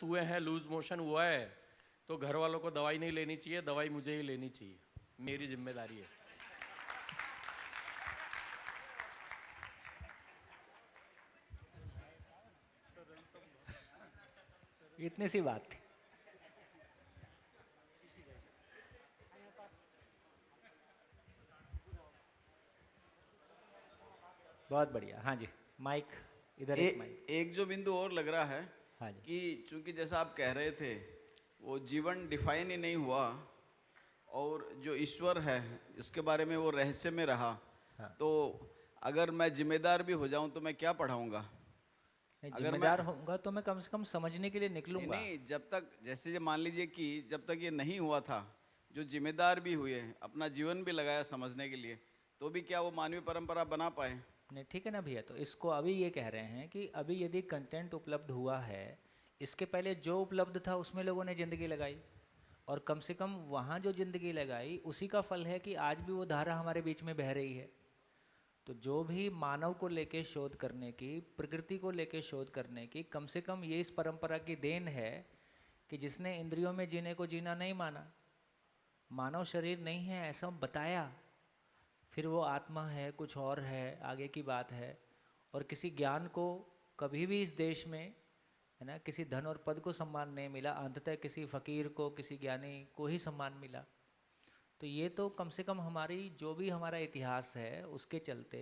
हुए हैं, loose motion हुआ है, तो घर वालों को दवाई नहीं लेनी चाहिए, दवाई मुझे ही लेनी चाहिए, मेरी जिम्मेदारी है। इतनी सी बात थी। बहुत बढ़िया। हाँ जी, माइक इधर, एक माइक। एक जो बिंदु और लग रहा है हाँ जी। कि चूंकि जैसा आप कह रहे थे वो जीवन डिफाइन ही नहीं हुआ और जो ईश्वर है इसके बारे में वो रहस्य में रहा, हाँ, तो अगर मैं जिम्मेदार भी हो जाऊं तो मैं क्या पढ़ाऊंगा? नहीं, अगर मैं जिम्मेदार होऊंगा तो मैं कम से कम समझने के लिए नहीं निकलूंगा। नहीं, जब तक जैसे ये मान लीजिए कि जब तक ये नहीं हुआ था, जो जिम्मेदार भी हुए, अपना जीवन भी लगाया समझने के लिए, तो भी क्या वो मानवीय परंपरा बना पाए? नहीं, ठीक है ना भैया, तो इसको अभी ये कह रहे हैं कि अभी यदि कंटेंट उपलब्ध हुआ है, इसके पहले जो उपलब्ध था उसमें लोगों ने ज़िंदगी लगाई, और कम से कम वहाँ जो ज़िंदगी लगाई उसी का फल है कि आज भी वो धारा हमारे बीच में बह रही है। तो जो भी मानव को लेके शोध करने की, प्रकृति को लेके शोध करने की, कम से कम ये इस परंपरा की देन है कि जिसने इंद्रियों में जीने को जीना नहीं माना, मानव शरीर नहीं है ऐसा बताया, फिर वो आत्मा है, कुछ और है, आगे की बात है। और किसी ज्ञान को कभी भी इस देश में, है ना, किसी धन और पद को सम्मान नहीं मिला, अंततः किसी फ़कीर को, किसी ज्ञानी को ही सम्मान मिला। तो ये तो कम से कम हमारी जो भी हमारा इतिहास है उसके चलते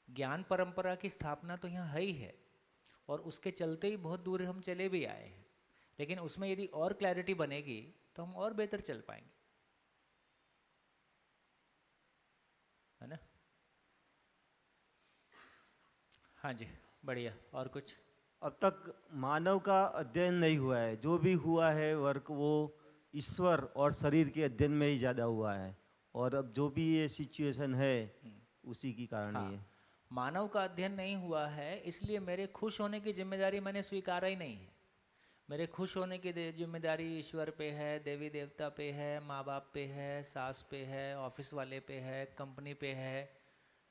ज्ञान परंपरा की स्थापना तो यहाँ है ही है, और उसके चलते ही बहुत दूर हम चले भी आए हैं। लेकिन उसमें यदि और क्लैरिटी बनेगी तो हम और बेहतर चल पाएंगे, है ना। हाँ जी, बढ़िया। और कुछ? अब तक मानव का अध्ययन नहीं हुआ है, जो भी हुआ है वर्क वो ईश्वर और शरीर के अध्ययन में ही ज़्यादा हुआ है, और अब जो भी ये सिचुएशन है उसी की कारण ही हाँ, है। मानव का अध्ययन नहीं हुआ है, इसलिए मेरे खुश होने की जिम्मेदारी मैंने स्वीकारा ही नहीं है। मेरे खुश होने की जिम्मेदारी ईश्वर पे है, देवी देवता पे है, माँ बाप पे है, सास पे है, ऑफिस वाले पे है, कंपनी पे है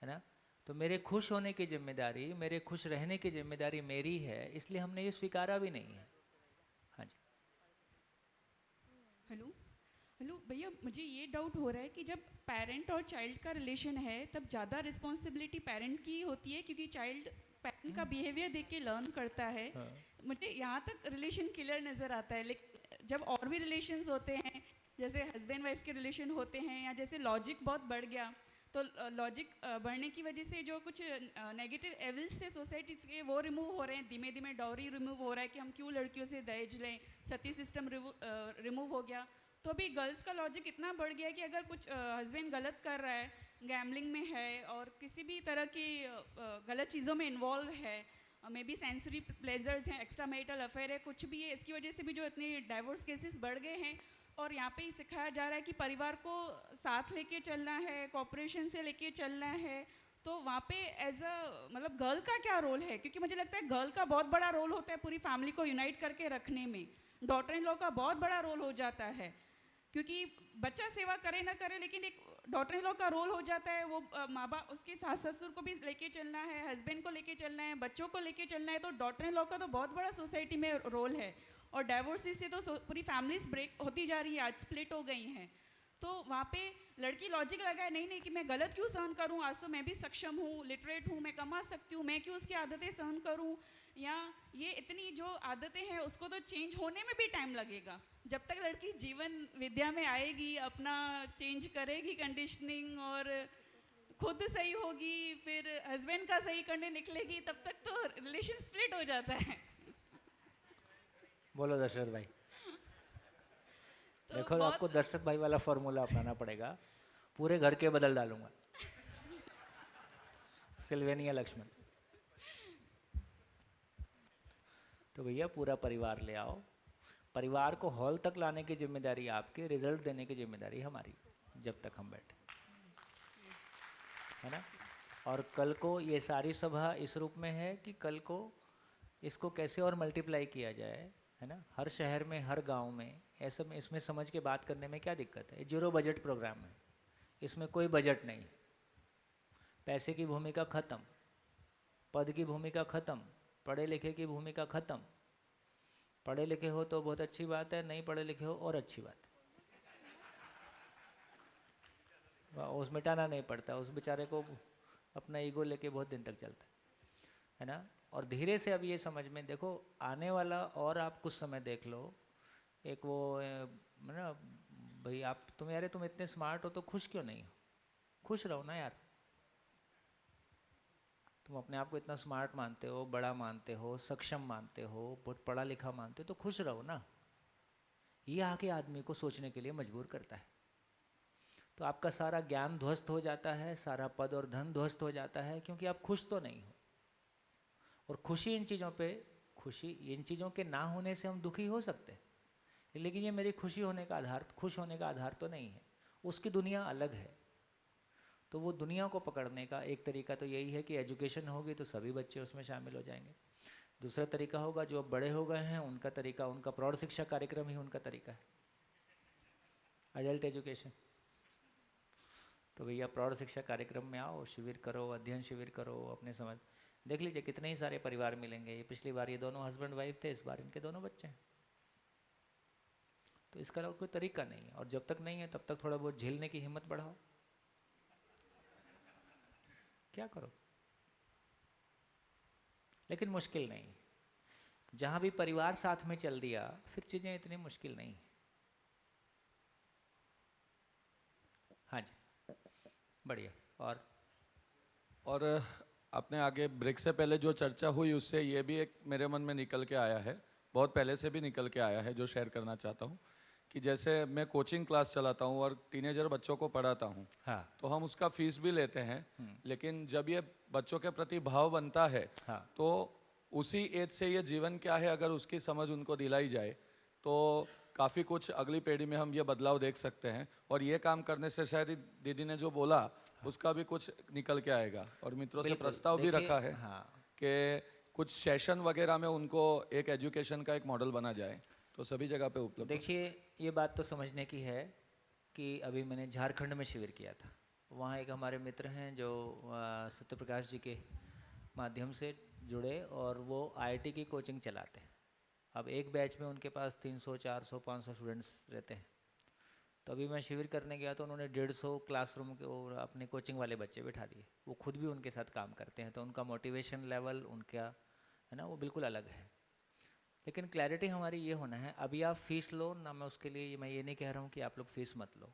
ना। तो मेरे खुश होने की जिम्मेदारी, मेरे खुश रहने की जिम्मेदारी मेरी है, इसलिए हमने ये स्वीकारा भी नहीं है। हाँ जी। हेलो हेलो भैया, मुझे ये डाउट हो रहा है कि जब पेरेंट और चाइल्ड का रिलेशन है तब ज़्यादा रिस्पॉन्सिबिलिटी पेरेंट की होती है, क्योंकि चाइल्ड पेरेंट का बिहेवियर देख के लर्न करता है। हाँ। मुझे यहाँ तक रिलेशन क्लियर नज़र आता है, लेकिन जब और भी रिलेशंस होते हैं, जैसे हस्बैंड वाइफ के रिलेशन होते हैं, या जैसे लॉजिक बहुत बढ़ गया, तो लॉजिक बढ़ने की वजह से जो कुछ नेगेटिव एविल्स थे सोसाइटी के वो रिमूव हो रहे हैं, धीमे धीमे डॉरी रिमूव हो रहा है कि हम क्यों लड़कियों से दहेज लें, सती सिस्टम रिमूव हो गया। तो अभी गर्ल्स का लॉजिक इतना बढ़ गया है कि अगर कुछ हस्बैंड गलत कर रहा है, गैम्बलिंग में है और किसी भी तरह की गलत चीज़ों में इन्वॉल्व है, मे बी सेंसरी प्लेजर्स हैं, एक्स्ट्रा मैरिटल अफेयर है, कुछ भी है, इसकी वजह से भी जो इतने डाइवोर्स केसेस बढ़ गए हैं। और यहाँ पे ही सिखाया जा रहा है कि परिवार को साथ लेके चलना है, कॉपरेशन से लेके चलना है। तो वहाँ पे एज अ मतलब गर्ल का क्या रोल है? क्योंकि मुझे लगता है गर्ल का बहुत बड़ा रोल होता है पूरी फैमिली को यूनाइट करके रखने में। डॉटर इन लॉ का बहुत बड़ा रोल हो जाता है, क्योंकि बच्चा सेवा करे ना करे, लेकिन एक डॉटर इन लॉ का रोल हो जाता है, वो माँ बाप उसके सास ससुर को भी लेके चलना है, हस्बैंड को लेके चलना है, बच्चों को लेके चलना है। तो डॉटर इन लॉ का तो बहुत बड़ा सोसाइटी में रोल है। और डाइवोर्सिस से तो पूरी फैमिलीज ब्रेक होती जा रही है, आज स्प्लिट हो गई हैं। तो वहाँ पे लड़की लॉजिक लगाए, नहीं नहीं कि मैं गलत क्यों सहन करूँ, आज तो मैं भी सक्षम हूँ, लिटरेट हूँ, मैं कमा सकती हूँ, मैं क्यों उसकी आदतें सहन करूँ। या ये इतनी जो आदतें हैं उसको तो चेंज होने में भी टाइम लगेगा। जब तक लड़की जीवन विद्या में आएगी, अपना चेंज करेगी कंडीशनिंग, और खुद सही होगी, फिर हस्बैंड का सही करने निकलेगी, तब तक तो रिलेशन स्प्लिट हो जाता है। बोलो दशरथ भाई। तो देखो, बहुत आपको दशरथ भाई वाला फॉर्मूला अपनाना पड़ेगा, पूरे घर के बदल डालूंगा। सिल्वेनिया लक्ष्मण। तो भैया पूरा परिवार ले आओ, परिवार को हॉल तक लाने की जिम्मेदारी आपकी, रिजल्ट देने की जिम्मेदारी हमारी, जब तक हम बैठे, है ना। और कल को ये सारी सभा इस रूप में है कि कल को इसको कैसे और मल्टीप्लाई किया जाए, है ना। हर शहर में, हर गांव में ऐसा में इसमें समझ के बात करने में क्या दिक्कत है। जीरो बजट प्रोग्राम है, इसमें कोई बजट नहीं, पैसे की भूमिका ख़त्म, पद की भूमिका ख़त्म, पढ़े लिखे की भूमिका ख़त्म, पढ़े लिखे हो तो बहुत अच्छी बात है, नहीं पढ़े लिखे हो और अच्छी बात है। उस मिटाना नहीं पड़ता, उस बेचारे को अपना ईगो लेके बहुत दिन तक चलता है ना। और धीरे से अब ये समझ में देखो आने वाला, और आप कुछ समय देख लो, एक वो ना भाई आप तुम यार तुम इतने स्मार्ट हो तो खुश क्यों नहीं हो? खुश रहो ना यार। तुम अपने आप को इतना स्मार्ट मानते हो, बड़ा मानते हो, सक्षम मानते हो, बहुत पढ़ा लिखा मानते हो, तो खुश रहो ना। ये आके आदमी को सोचने के लिए मजबूर करता है। तो आपका सारा ज्ञान ध्वस्त हो जाता है, सारा पद और धन ध्वस्त हो जाता है, क्योंकि आप खुश तो नहीं हो। और खुशी इन चीज़ों के ना होने से हम दुखी हो सकते हैं, लेकिन ये मेरी खुश होने का आधार तो नहीं है। उसकी दुनिया अलग है। तो वो दुनिया को पकड़ने का एक तरीका तो यही है कि एजुकेशन होगी तो सभी बच्चे उसमें शामिल हो जाएंगे। दूसरा तरीका होगा, जो अब बड़े हो गए हैं उनका तरीका, उनका प्रौढ़ शिक्षा कार्यक्रम ही उनका तरीका है, अडल्ट एजुकेशन। तो भैया प्रौढ़ शिक्षा कार्यक्रम में आओ, शिविर करो, अध्ययन शिविर करो, अपने समझ देख लीजिए कितने ही सारे परिवार मिलेंगे। ये पिछली बार ये दोनों हस्बैंड वाइफ थे, इस बार इनके दोनों बच्चे हैं। तो इसका कोई तरीका नहीं है, और जब तक नहीं है तब तक थोड़ा बहुत झेलने की हिम्मत बढ़ाओ। क्या करो, लेकिन मुश्किल नहीं। जहां भी परिवार साथ में चल दिया फिर चीजें इतनी मुश्किल नहीं। हाँ जी, बढ़िया। और अपने आगे ब्रेक से पहले जो चर्चा हुई उससे ये भी एक मेरे मन में निकल के आया है, बहुत पहले से भी निकल के आया है, जो शेयर करना चाहता हूँ कि जैसे मैं कोचिंग क्लास चलाता हूँ और टीनेजर बच्चों को पढ़ाता हूँ। हाँ। तो हम उसका फीस भी लेते हैं, लेकिन जब ये बच्चों के प्रति भाव बनता है, हाँ। तो उसी एज से ये जीवन क्या है अगर उसकी समझ उनको दिलाई जाए तो काफ़ी कुछ अगली पीढ़ी में हम ये बदलाव देख सकते हैं। और ये काम करने से शायद दीदी ने जो बोला उसका भी कुछ निकल के आएगा। और मित्रों से प्रस्ताव भी रखा है कि कुछ सेशन वगैरह में उनको एक एजुकेशन का एक मॉडल बना जाए, तो सभी जगह पे उपलब्ध। देखिए ये बात तो समझने की है कि अभी मैंने झारखंड में शिविर किया था। वहाँ एक हमारे मित्र हैं जो सत्य प्रकाश जी के माध्यम से जुड़े, और वो आईआईटी की कोचिंग चलाते हैं। अब एक बैच में उनके पास 300, 400, 500 स्टूडेंट्स रहते हैं। तो अभी मैं शिविर करने गया तो उन्होंने 150 क्लासरूम के और अपने कोचिंग वाले बच्चे बिठा दिए। वो खुद भी उनके साथ काम करते हैं, तो उनका मोटिवेशन लेवल उनका है ना वो बिल्कुल अलग है। लेकिन क्लैरिटी हमारी ये होना है, अभी आप फीस लो ना, मैं उसके लिए मैं ये नहीं कह रहा हूँ कि आप लोग फीस मत लो,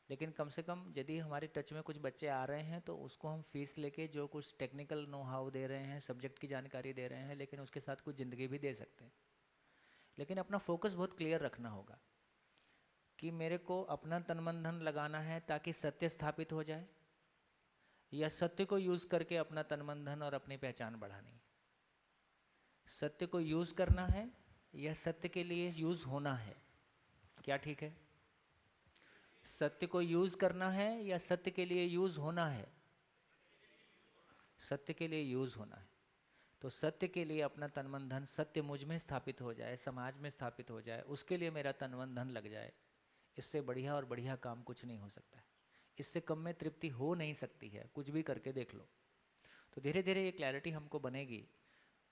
लेकिन कम से कम यदि हमारे टच में कुछ बच्चे आ रहे हैं तो उसको हम फीस लेके जो कुछ टेक्निकल नो हाउ दे रहे हैं, सब्जेक्ट की जानकारी दे रहे हैं, लेकिन उसके साथ कुछ ज़िंदगी भी दे सकते हैं। लेकिन अपना फोकस बहुत क्लियर रखना होगा कि मेरे को अपना तन मन धन लगाना है ताकि सत्य स्थापित हो जाए, या सत्य को यूज़ करके अपना तन मन धन और अपनी पहचान बढ़ानी है। सत्य को यूज़ करना है या सत्य के लिए यूज़ होना है, क्या ठीक है? सत्य को यूज़ करना है या सत्य के लिए यूज़ होना है? सत्य के लिए यूज़ होना है। तो सत्य के लिए अपना तन मन धन सत्य मुझ में स्थापित हो जाए, समाज में स्थापित हो जाए, उसके लिए मेरा तन मन धन लग जाए। इससे बढ़िया और बढ़िया काम कुछ नहीं हो सकता है। इससे कम में तृप्ति हो नहीं सकती है, कुछ भी करके देख लो। तो धीरे धीरे ये क्लैरिटी हमको बनेगी।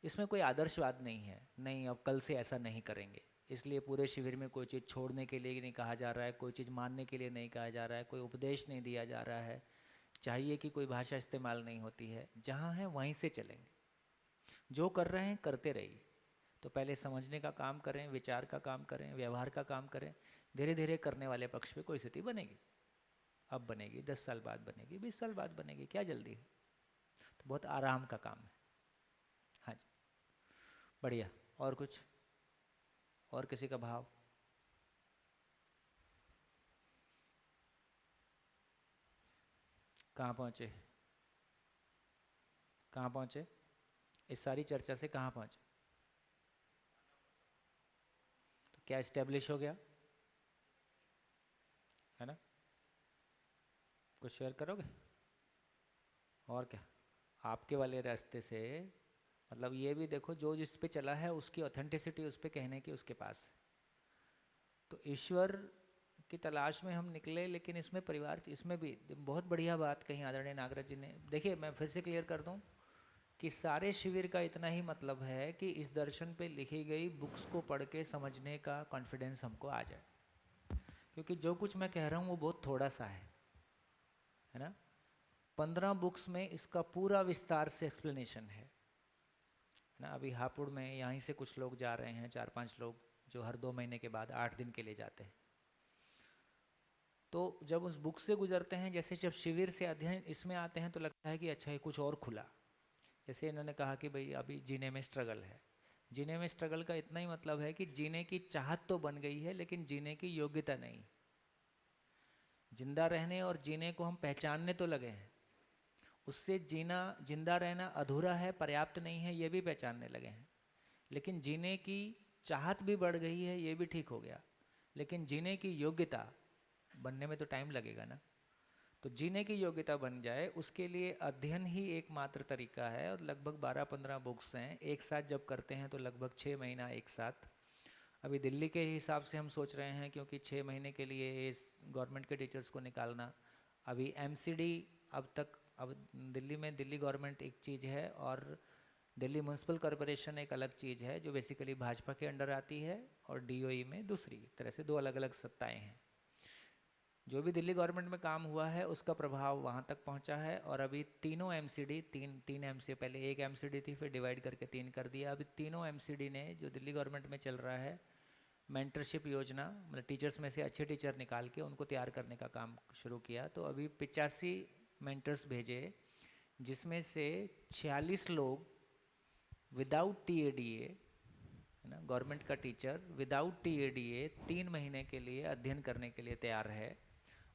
इसमें कोई आदर्शवाद नहीं है, नहीं अब कल से ऐसा नहीं करेंगे, इसलिए पूरे शिविर में कोई चीज़ छोड़ने के लिए नहीं कहा जा रहा है, कोई चीज़ मानने के लिए नहीं कहा जा रहा है, कोई उपदेश नहीं दिया जा रहा है, चाहिए कि कोई भाषा इस्तेमाल नहीं होती है। जहाँ है वहीं से चलेंगे, जो कर रहे हैं करते रहिए। तो पहले समझने का काम करें, विचार का काम करें, व्यवहार का काम करें। धीरे धीरे करने वाले पक्ष पे कोई स्थिति बनेगी। अब बनेगी, 10 साल बाद बनेगी, 20 साल बाद बनेगी, क्या जल्दी है? तो बहुत आराम का काम है। हाँ जी, बढ़िया। और कुछ, और किसी का भाव? कहाँ पहुँचे? कहाँ पहुँचे? इस सारी चर्चा से कहाँ पहुँचे? तो क्या एस्टेब्लिश हो गया है ना? कुछ शेयर करोगे? और क्या, आपके वाले रास्ते से मतलब ये भी देखो, जो जिस पे चला है उसकी ऑथेंटिसिटी उस पे कहने की उसके पास। तो ईश्वर की तलाश में हम निकले, लेकिन इसमें परिवार, इसमें भी बहुत बढ़िया बात कही आदरणीय नागराज जी ने। देखिए मैं फिर से क्लियर कर दूं कि सारे शिविर का इतना ही मतलब है कि इस दर्शन पे लिखी गई बुक्स को पढ़ के समझने का कॉन्फिडेंस हमको आ जाए, क्योंकि जो कुछ मैं कह रहा हूँ वो बहुत थोड़ा सा है ना। 15 बुक्स में इसका पूरा विस्तार से एक्सप्लेनेशन है ना। अभी हापुड़ में यहीं से कुछ लोग जा रहे हैं, 4-5 लोग, जो हर 2 महीने के बाद 8 दिन के लिए जाते हैं। तो जब उस बुक से गुजरते हैं, जैसे जब शिविर से अध्ययन इसमें आते हैं तो लगता है कि अच्छा ये कुछ और खुला। जैसे इन्होंने कहा कि भाई अभी जीने में स्ट्रगल है। जीने में स्ट्रगल का इतना ही मतलब है कि जीने की चाहत तो बन गई है लेकिन जीने की योग्यता नहीं। जिंदा रहने और जीने को हम पहचानने तो लगे हैं, उससे जीना, जिंदा रहना अधूरा है, पर्याप्त नहीं है, ये भी पहचानने लगे हैं। लेकिन जीने की चाहत भी बढ़ गई है, ये भी ठीक हो गया। लेकिन जीने की योग्यता बनने में तो टाइम लगेगा ना। तो जीने की योग्यता बन जाए उसके लिए अध्ययन ही एकमात्र तरीका है। और लगभग 12-15 बुक्स हैं, एक साथ जब करते हैं तो लगभग 6 महीना एक साथ। अभी दिल्ली के हिसाब से हम सोच रहे हैं, क्योंकि 6 महीने के लिए इस गवर्नमेंट के टीचर्स को निकालना, अभी एमसीडी अब दिल्ली में दिल्ली गवर्नमेंट एक चीज़ है और दिल्ली म्यूनसिपल कॉरपोरेशन एक अलग चीज़ है जो बेसिकली भाजपा के अंडर आती है, और डीओई में दूसरी तरह से 2 अलग अलग सत्ताएं हैं। जो भी दिल्ली गवर्नमेंट में काम हुआ है उसका प्रभाव वहाँ तक पहुँचा है। और अभी तीनों एमसीडी, तीन एमसीडी, पहले एक एमसीडी थी फिर डिवाइड करके 3 कर दिया। अभी तीनों एमसीडी ने, जो दिल्ली गवर्नमेंट में चल रहा है, मेंटरशिप योजना, मतलब टीचर्स में से अच्छे टीचर निकाल के उनको तैयार करने का काम शुरू किया। तो अभी 85 मेंटर्स भेजे, जिसमें से 46 लोग विदाउट टीएडीए, है ना, गवर्नमेंट का टीचर विदाउट टीएडीए 3 महीने के लिए अध्ययन करने के लिए तैयार है।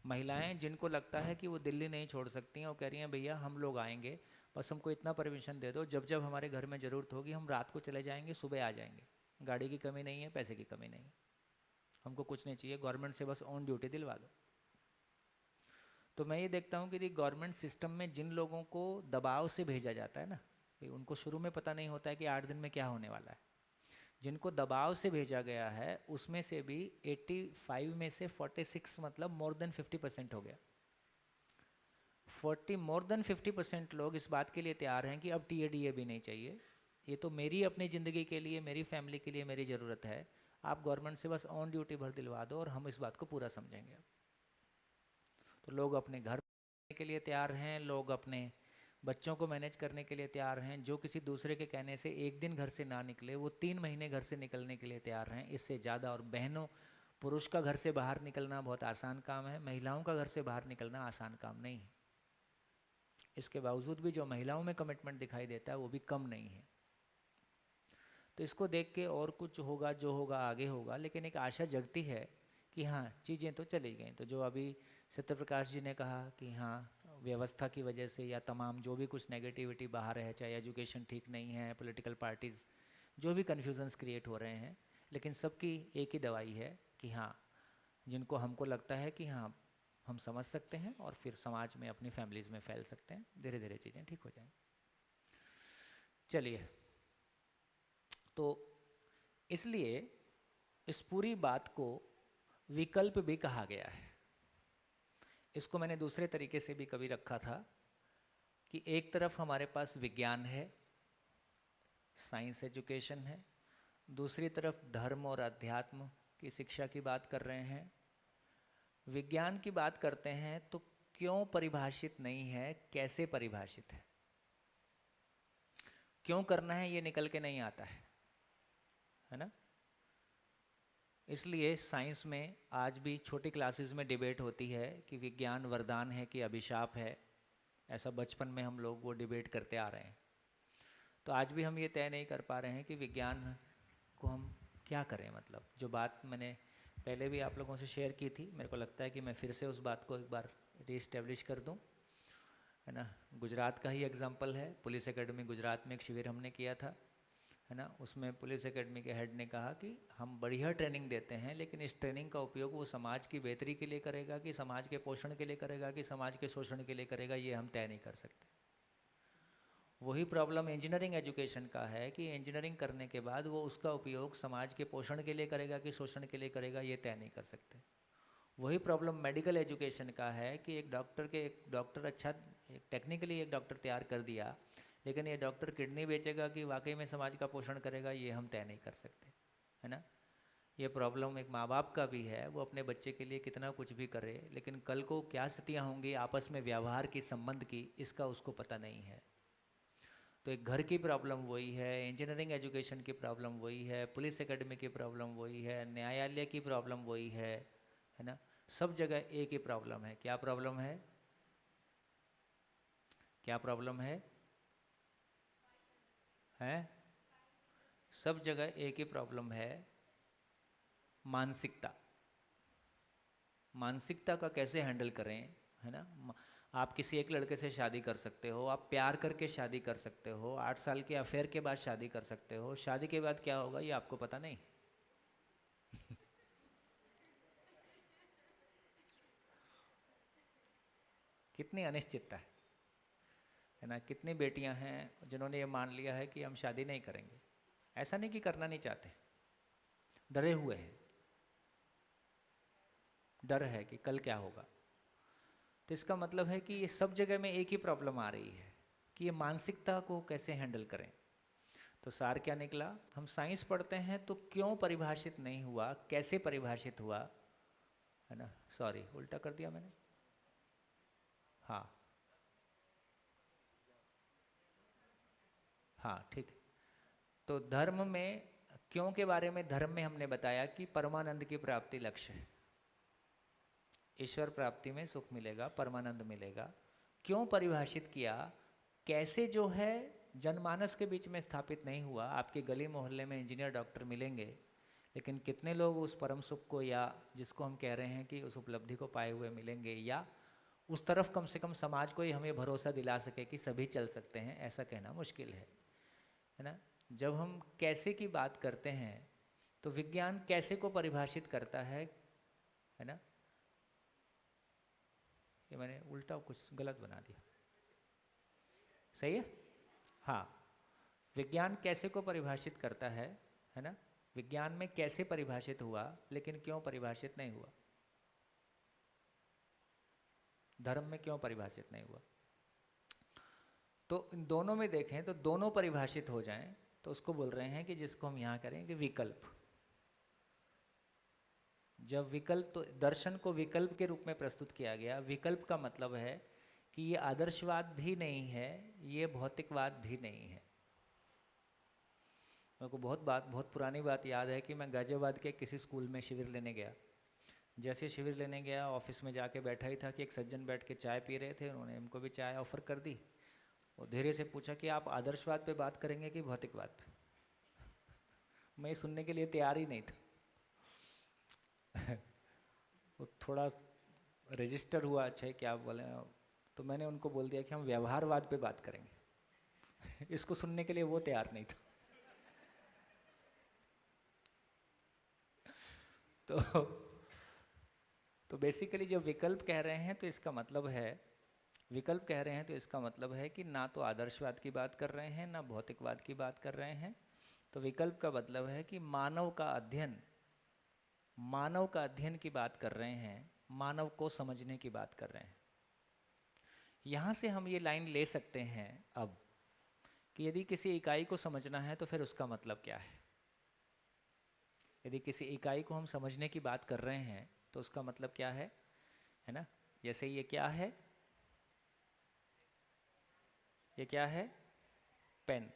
महिलाएं जिनको लगता है कि वो दिल्ली नहीं छोड़ सकती हैं, वो कह रही हैं भैया हम लोग आएंगे, बस हमको इतना परमिशन दे दो, जब जब हमारे घर में ज़रूरत होगी हम रात को चले जाएंगे, सुबह आ जाएंगे। गाड़ी की कमी नहीं है, पैसे की कमी नहीं, हमको कुछ नहीं चाहिए, गवर्नमेंट से बस ऑन ड्यूटी दिलवा दो। तो मैं ये देखता हूँ कि गवर्नमेंट सिस्टम में जिन लोगों को दबाव से भेजा जाता है ना, उनको शुरू में पता नहीं होता है कि 8 दिन में क्या होने वाला है, जिनको दबाव से भेजा गया है उसमें से भी 85 में से 46, मतलब मोर देन 50% हो गया। मोर देन 50% लोग इस बात के लिए तैयार हैं कि अब टीएडीए भी नहीं चाहिए, ये तो मेरी अपनी ज़िंदगी के लिए, मेरी फैमिली के लिए मेरी ज़रूरत है, आप गवर्नमेंट से बस ऑन ड्यूटी भर दिलवा दो और हम इस बात को पूरा समझेंगे। तो लोग अपने घर के लिए तैयार हैं, लोग अपने बच्चों को मैनेज करने के लिए तैयार हैं। जो किसी दूसरे के कहने से एक दिन घर से ना निकले, वो 3 महीने घर से निकलने के लिए तैयार हैं, इससे ज़्यादा। और बहनों, पुरुष का घर से बाहर निकलना बहुत आसान काम है, महिलाओं का घर से बाहर निकलना आसान काम नहीं है। इसके बावजूद भी जो महिलाओं में कमिटमेंट दिखाई देता है वो भी कम नहीं है। तो इसको देख के और कुछ होगा, जो होगा आगे होगा, लेकिन एक आशा जगती है कि हाँ चीज़ें तो चली गई। तो जो अभी सत्य प्रकाश जी ने कहा कि हाँ व्यवस्था की वजह से या तमाम जो भी कुछ नेगेटिविटी बाहर है, चाहे एजुकेशन ठीक नहीं है, पॉलिटिकल पार्टीज़, जो भी कन्फ्यूजन्स क्रिएट हो रहे हैं, लेकिन सबकी एक ही दवाई है कि हाँ, जिनको हमको लगता है कि हाँ हम समझ सकते हैं और फिर समाज में, अपनी फैमिलीज़ में फैल सकते हैं, धीरे धीरे चीज़ें ठीक हो जाएंगी। चलिए, तो इसलिए इस पूरी बात को विकल्प भी कहा गया है। इसको मैंने दूसरे तरीके से भी कभी रखा था कि एक तरफ हमारे पास विज्ञान है, साइंस एजुकेशन है, दूसरी तरफ धर्म और अध्यात्म की शिक्षा की बात कर रहे हैं। विज्ञान की बात करते हैं तो क्यों परिभाषित नहीं है, कैसे परिभाषित है, क्यों करना है, ये निकल के नहीं आता है ना। इसलिए साइंस में आज भी छोटी क्लासेस में डिबेट होती है कि विज्ञान वरदान है कि अभिशाप है। ऐसा बचपन में हम लोग वो डिबेट करते आ रहे हैं। तो आज भी हम ये तय नहीं कर पा रहे हैं कि विज्ञान को हम क्या करें। मतलब जो बात मैंने पहले भी आप लोगों से शेयर की थी, मेरे को लगता है कि मैं फिर से उस बात को एक बार रीस्टेब्लिश कर दूं, है ना। गुजरात का ही एग्जांपल है, पुलिस एकेडमी गुजरात में एक शिविर हमने किया था, है ना। उसमें पुलिस एकेडमी के हेड ने कहा कि हम बढ़िया ट्रेनिंग देते हैं, लेकिन इस ट्रेनिंग का उपयोग वो समाज की बेहतरी के लिए करेगा कि समाज के पोषण के लिए करेगा कि समाज के शोषण के लिए करेगा, ये हम तय नहीं कर सकते। वही प्रॉब्लम इंजीनियरिंग एजुकेशन का है कि इंजीनियरिंग करने के बाद वो उसका उपयोग समाज के पोषण के लिए करेगा कि शोषण के लिए करेगा, ये तय नहीं कर सकते। वही प्रॉब्लम मेडिकल एजुकेशन का है कि एक डॉक्टर अच्छा, टेक्निकली एक डॉक्टर तैयार कर दिया, लेकिन ये डॉक्टर किडनी बेचेगा कि वाकई में समाज का पोषण करेगा, ये हम तय नहीं कर सकते, है ना। ये प्रॉब्लम एक माँ बाप का भी है, वो अपने बच्चे के लिए कितना कुछ भी करे, लेकिन कल को क्या स्थितियाँ होंगी आपस में व्यवहार की, संबंध की, इसका उसको पता नहीं है। तो एक घर की प्रॉब्लम वही है, इंजीनियरिंग एजुकेशन की प्रॉब्लम वही है, पुलिस एकेडमी की प्रॉब्लम वही है, न्यायालय की प्रॉब्लम वही है ना। सब जगह एक ही प्रॉब्लम है। क्या प्रॉब्लम है? क्या प्रॉब्लम है? सब जगह एक ही प्रॉब्लम है, मानसिकता। मानसिकता का कैसे हैंडल करें, है ना। आप किसी एक लड़के से शादी कर सकते हो, आप प्यार करके शादी कर सकते हो, 8 साल के अफेयर के बाद शादी कर सकते हो, शादी के बाद क्या होगा ये आपको पता नहीं। कितनी अनिश्चितता है ना। कितनी बेटियां हैं जिन्होंने ये मान लिया है कि हम शादी नहीं करेंगे। ऐसा नहीं कि करना नहीं चाहते, डरे हुए हैं, डर है कि कल क्या होगा। तो इसका मतलब है कि ये सब जगह में एक ही प्रॉब्लम आ रही है कि ये मानसिकता को कैसे हैंडल करें। तो सार क्या निकला? हम साइंस पढ़ते हैं तो क्यों परिभाषित नहीं हुआ, कैसे परिभाषित हुआ, है ना। सॉरी, उल्टा कर दिया मैंने। हाँ ठीक है। तो धर्म में क्यों के बारे में, धर्म में हमने बताया कि परमानंद की प्राप्ति लक्ष्य है। ईश्वर प्राप्ति में सुख मिलेगा, परमानंद मिलेगा। क्यों परिभाषित किया, कैसे जो है जनमानस के बीच में स्थापित नहीं हुआ। आपके गली मोहल्ले में इंजीनियर डॉक्टर मिलेंगे, लेकिन कितने लोग उस परम सुख को, या जिसको हम कह रहे हैं कि उस उपलब्धि को पाए हुए मिलेंगे, या उस तरफ कम से कम समाज को ही हमें भरोसा दिला सके कि सभी चल सकते हैं, ऐसा कहना मुश्किल है ना। जब हम कैसे की बात करते हैं तो विज्ञान कैसे को परिभाषित करता है ना। ये मैंने उल्टा कुछ गलत बना दिया, सही है। हाँ, विज्ञान कैसे को परिभाषित करता है ना। विज्ञान में कैसे परिभाषित हुआ, लेकिन क्यों परिभाषित नहीं हुआ। धर्म में क्यों परिभाषित नहीं हुआ। तो इन दोनों में देखें तो दोनों परिभाषित हो जाएं तो उसको बोल रहे हैं कि जिसको हम यहाँ करेंगे विकल्प। जब विकल्प, तो दर्शन को विकल्प के रूप में प्रस्तुत किया गया। विकल्प का मतलब है कि ये आदर्शवाद भी नहीं है, ये भौतिकवाद भी नहीं है। मेरे को बहुत पुरानी बात याद है कि मैं गाजियाबाद के किसी स्कूल में शिविर लेने गया। जैसे शिविर लेने गया, ऑफिस में जाके बैठा ही था कि एक सज्जन बैठ के चाय पी रहे थे। उन्होंने हमको भी चाय ऑफर कर दी और धीरे से पूछा कि आप आदर्शवाद पे बात करेंगे कि भौतिकवाद पे। मैं सुनने के लिए तैयार ही नहीं था। वो थोड़ा रजिस्टर हुआ, अच्छा है क्या बोले, तो मैंने उनको बोल दिया कि हम व्यवहारवाद पे बात करेंगे। इसको सुनने के लिए वो तैयार नहीं था। तो बेसिकली जो विकल्प कह रहे हैं तो इसका मतलब है, विकल्प कह रहे हैं तो इसका मतलब है कि ना तो आदर्शवाद की बात कर रहे हैं, ना भौतिकवाद की बात कर रहे हैं। तो विकल्प का मतलब है कि मानव का अध्ययन की बात कर रहे हैं, मानव को समझने की बात कर रहे हैं। यहाँ से हम ये लाइन ले सकते हैं अब कि यदि किसी इकाई को समझना है तो फिर उसका मतलब क्या है। यदि किसी इकाई को हम समझने की बात कर रहे हैं तो उसका मतलब क्या है ना। जैसे ये क्या है, ये क्या है, पेन।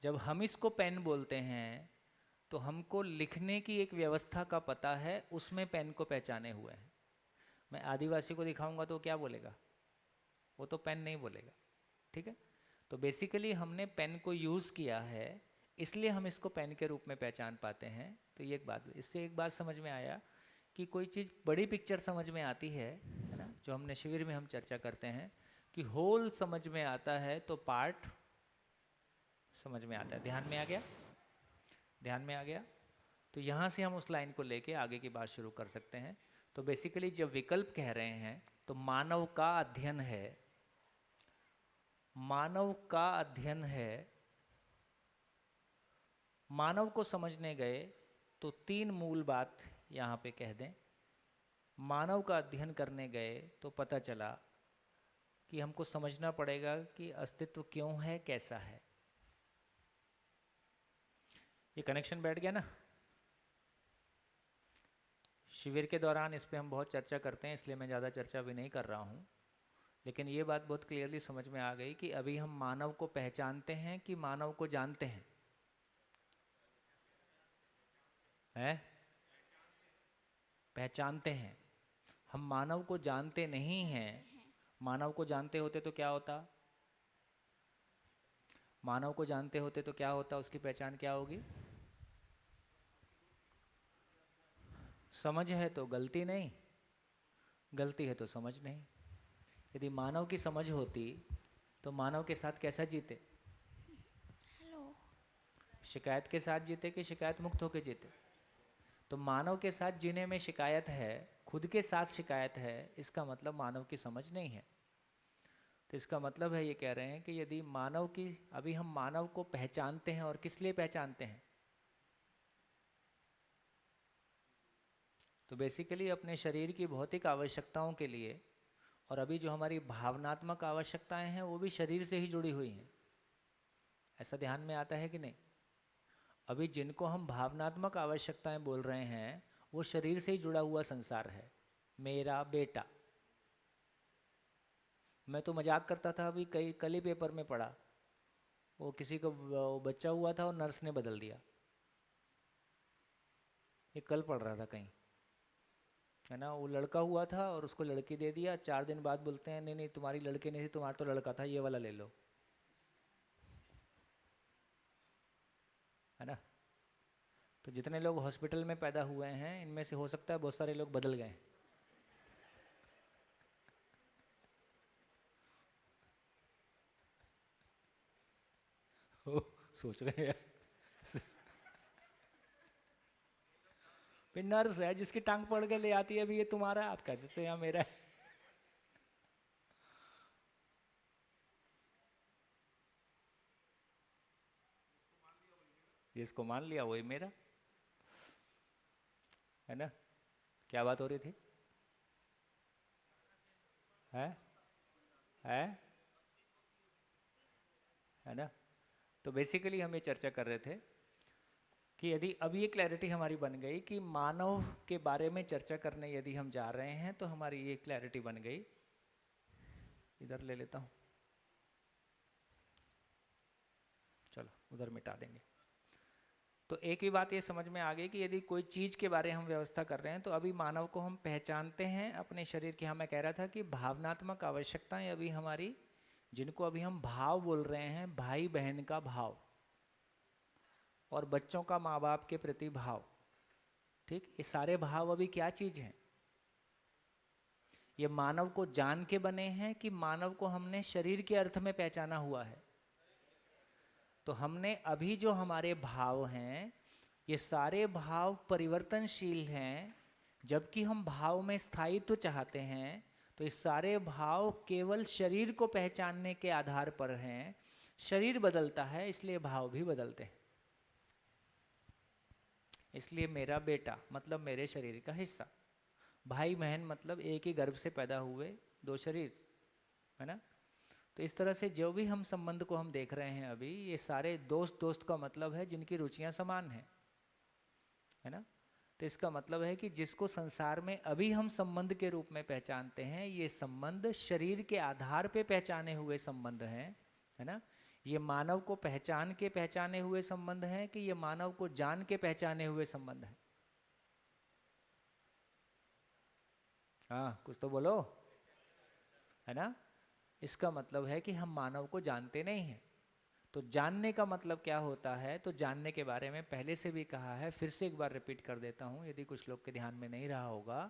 जब हम इसको पेन बोलते हैं तो हमको लिखने की एक व्यवस्था का पता है, उसमें पेन को पहचाने हुए हैं। मैं आदिवासी को दिखाऊंगा तो क्या बोलेगा, वो तो पेन नहीं बोलेगा, ठीक है। तो बेसिकली हमने पेन को यूज़ किया है, इसलिए हम इसको पेन के रूप में पहचान पाते हैं। तो ये एक बात, इससे एक बात समझ में आया कि कोई चीज़ बड़ी पिक्चर समझ में आती है ना। जो हमने शिविर में हम चर्चा करते हैं कि होल समझ में आता है तो पार्ट समझ में आता है। ध्यान में आ गया, ध्यान में आ गया। तो यहाँ से हम उस लाइन को लेके आगे की बात शुरू कर सकते हैं। तो बेसिकली जब विकल्प कह रहे हैं तो मानव का अध्ययन है, मानव का अध्ययन है। मानव को समझने गए तो 3 मूल बात यहाँ पे कह दें। मानव का अध्ययन करने गए तो पता चला कि हमको समझना पड़ेगा कि अस्तित्व क्यों है, कैसा है। ये कनेक्शन बैठ गया ना? शिविर के दौरान इस पे हम बहुत चर्चा करते हैं, इसलिए मैं ज़्यादा चर्चा भी नहीं कर रहा हूँ, लेकिन ये बात बहुत क्लियरली समझ में आ गई कि अभी हम मानव को पहचानते हैं कि मानव को जानते हैं? हैं? पहचानते हैं। हम मानव को जानते नहीं हैं। मानव को जानते होते तो क्या होता? मानव को जानते होते तो क्या होता? उसकी पहचान क्या होगी? समझ है तो गलती नहीं, गलती है तो समझ नहीं। यदि मानव की समझ होती तो मानव के साथ कैसा जीते? शिकायत के साथ जीते कि शिकायत मुक्त होकर जीते? तो मानव के साथ जीने में शिकायत है, खुद के साथ शिकायत है, इसका मतलब मानव की समझ नहीं है। तो इसका मतलब है, ये कह रहे हैं कि यदि मानव की, अभी हम मानव को पहचानते हैं, और किस लिए पहचानते हैं? तो बेसिकली अपने शरीर की भौतिक आवश्यकताओं के लिए, और अभी जो हमारी भावनात्मक आवश्यकताएं हैं वो भी शरीर से ही जुड़ी हुई हैं। ऐसा ध्यान में आता है कि नहीं? अभी जिनको हम भावनात्मक आवश्यकताएं बोल रहे हैं वो शरीर से ही जुड़ा हुआ संसार है। मेरा बेटा, मैं तो मजाक करता था, अभी कल ही पेपर में पढ़ा, वो किसी को बच्चा हुआ था और नर्स ने बदल दिया। ये कल पढ़ रहा था कहीं, है ना। वो लड़का हुआ था और उसको लड़की दे दिया। 4 दिन बाद बोलते हैं नहीं नहीं तुम्हारी लड़की नहीं थी, तुम्हारा तो लड़का था, ये वाला ले लो, है ना। तो जितने लोग हॉस्पिटल में पैदा हुए हैं इनमें से हो सकता है बहुत सारे लोग बदल गए। सोच रहे हैं नर्स है जिसकी टांग पड़ के ले आती है, अभी ये तुम्हारा, आप कह देते हैं मेरा है। जिसको मान लिया वही मेरा, है ना। क्या बात हो रही थी? है ना। तो बेसिकली हम ये चर्चा कर रहे थे कि यदि अब ये क्लैरिटी हमारी बन गई कि मानव के बारे में चर्चा करने यदि हम जा रहे हैं तो हमारी ये क्लैरिटी बन गई। इधर ले लेता हूँ, चलो उधर मिटा देंगे। तो एक ही बात ये समझ में आ गई कि यदि कोई चीज़ के बारे में हम व्यवस्था कर रहे हैं तो अभी मानव को हम पहचानते हैं अपने शरीर की। हाँ, मैं कह रहा था कि भावनात्मक आवश्यकताएं अभी हमारी, जिनको अभी हम भाव बोल रहे हैं, भाई बहन का भाव और बच्चों का माँ बाप के प्रति भाव, ठीक, ये सारे भाव अभी क्या चीज़ हैं? ये मानव को जान के बने हैं कि मानव को हमने शरीर के अर्थ में पहचाना हुआ है? तो हमने अभी जो हमारे भाव हैं ये सारे भाव परिवर्तनशील हैं, जबकि हम भाव में स्थायित्व चाहते हैं। तो ये सारे भाव केवल शरीर को पहचानने के आधार पर हैं। शरीर बदलता है इसलिए भाव भी बदलते हैं। इसलिए मेरा बेटा मतलब मेरे शरीर का हिस्सा, भाई बहन मतलब एक ही गर्भ से पैदा हुए 2 शरीर, है ना। तो इस तरह से जो भी हम संबंध को हम देख रहे हैं अभी, ये सारे दोस्त का मतलब है जिनकी रुचियां समान हैं, है ना। तो इसका मतलब है कि जिसको संसार में अभी हम संबंध के रूप में पहचानते हैं, ये संबंध शरीर के आधार पे पहचाने हुए संबंध हैं, है ना। ये मानव को पहचान के पहचाने हुए संबंध हैं कि ये मानव को जान के पहचाने हुए संबंध हैं? हाँ, कुछ तो बोलो, है ना। इसका मतलब है कि हम मानव को जानते नहीं हैं। तो जानने का मतलब क्या होता है? तो जानने के बारे में पहले से भी कहा है, फिर से एक बार रिपीट कर देता हूँ यदि कुछ लोग के ध्यान में नहीं रहा होगा।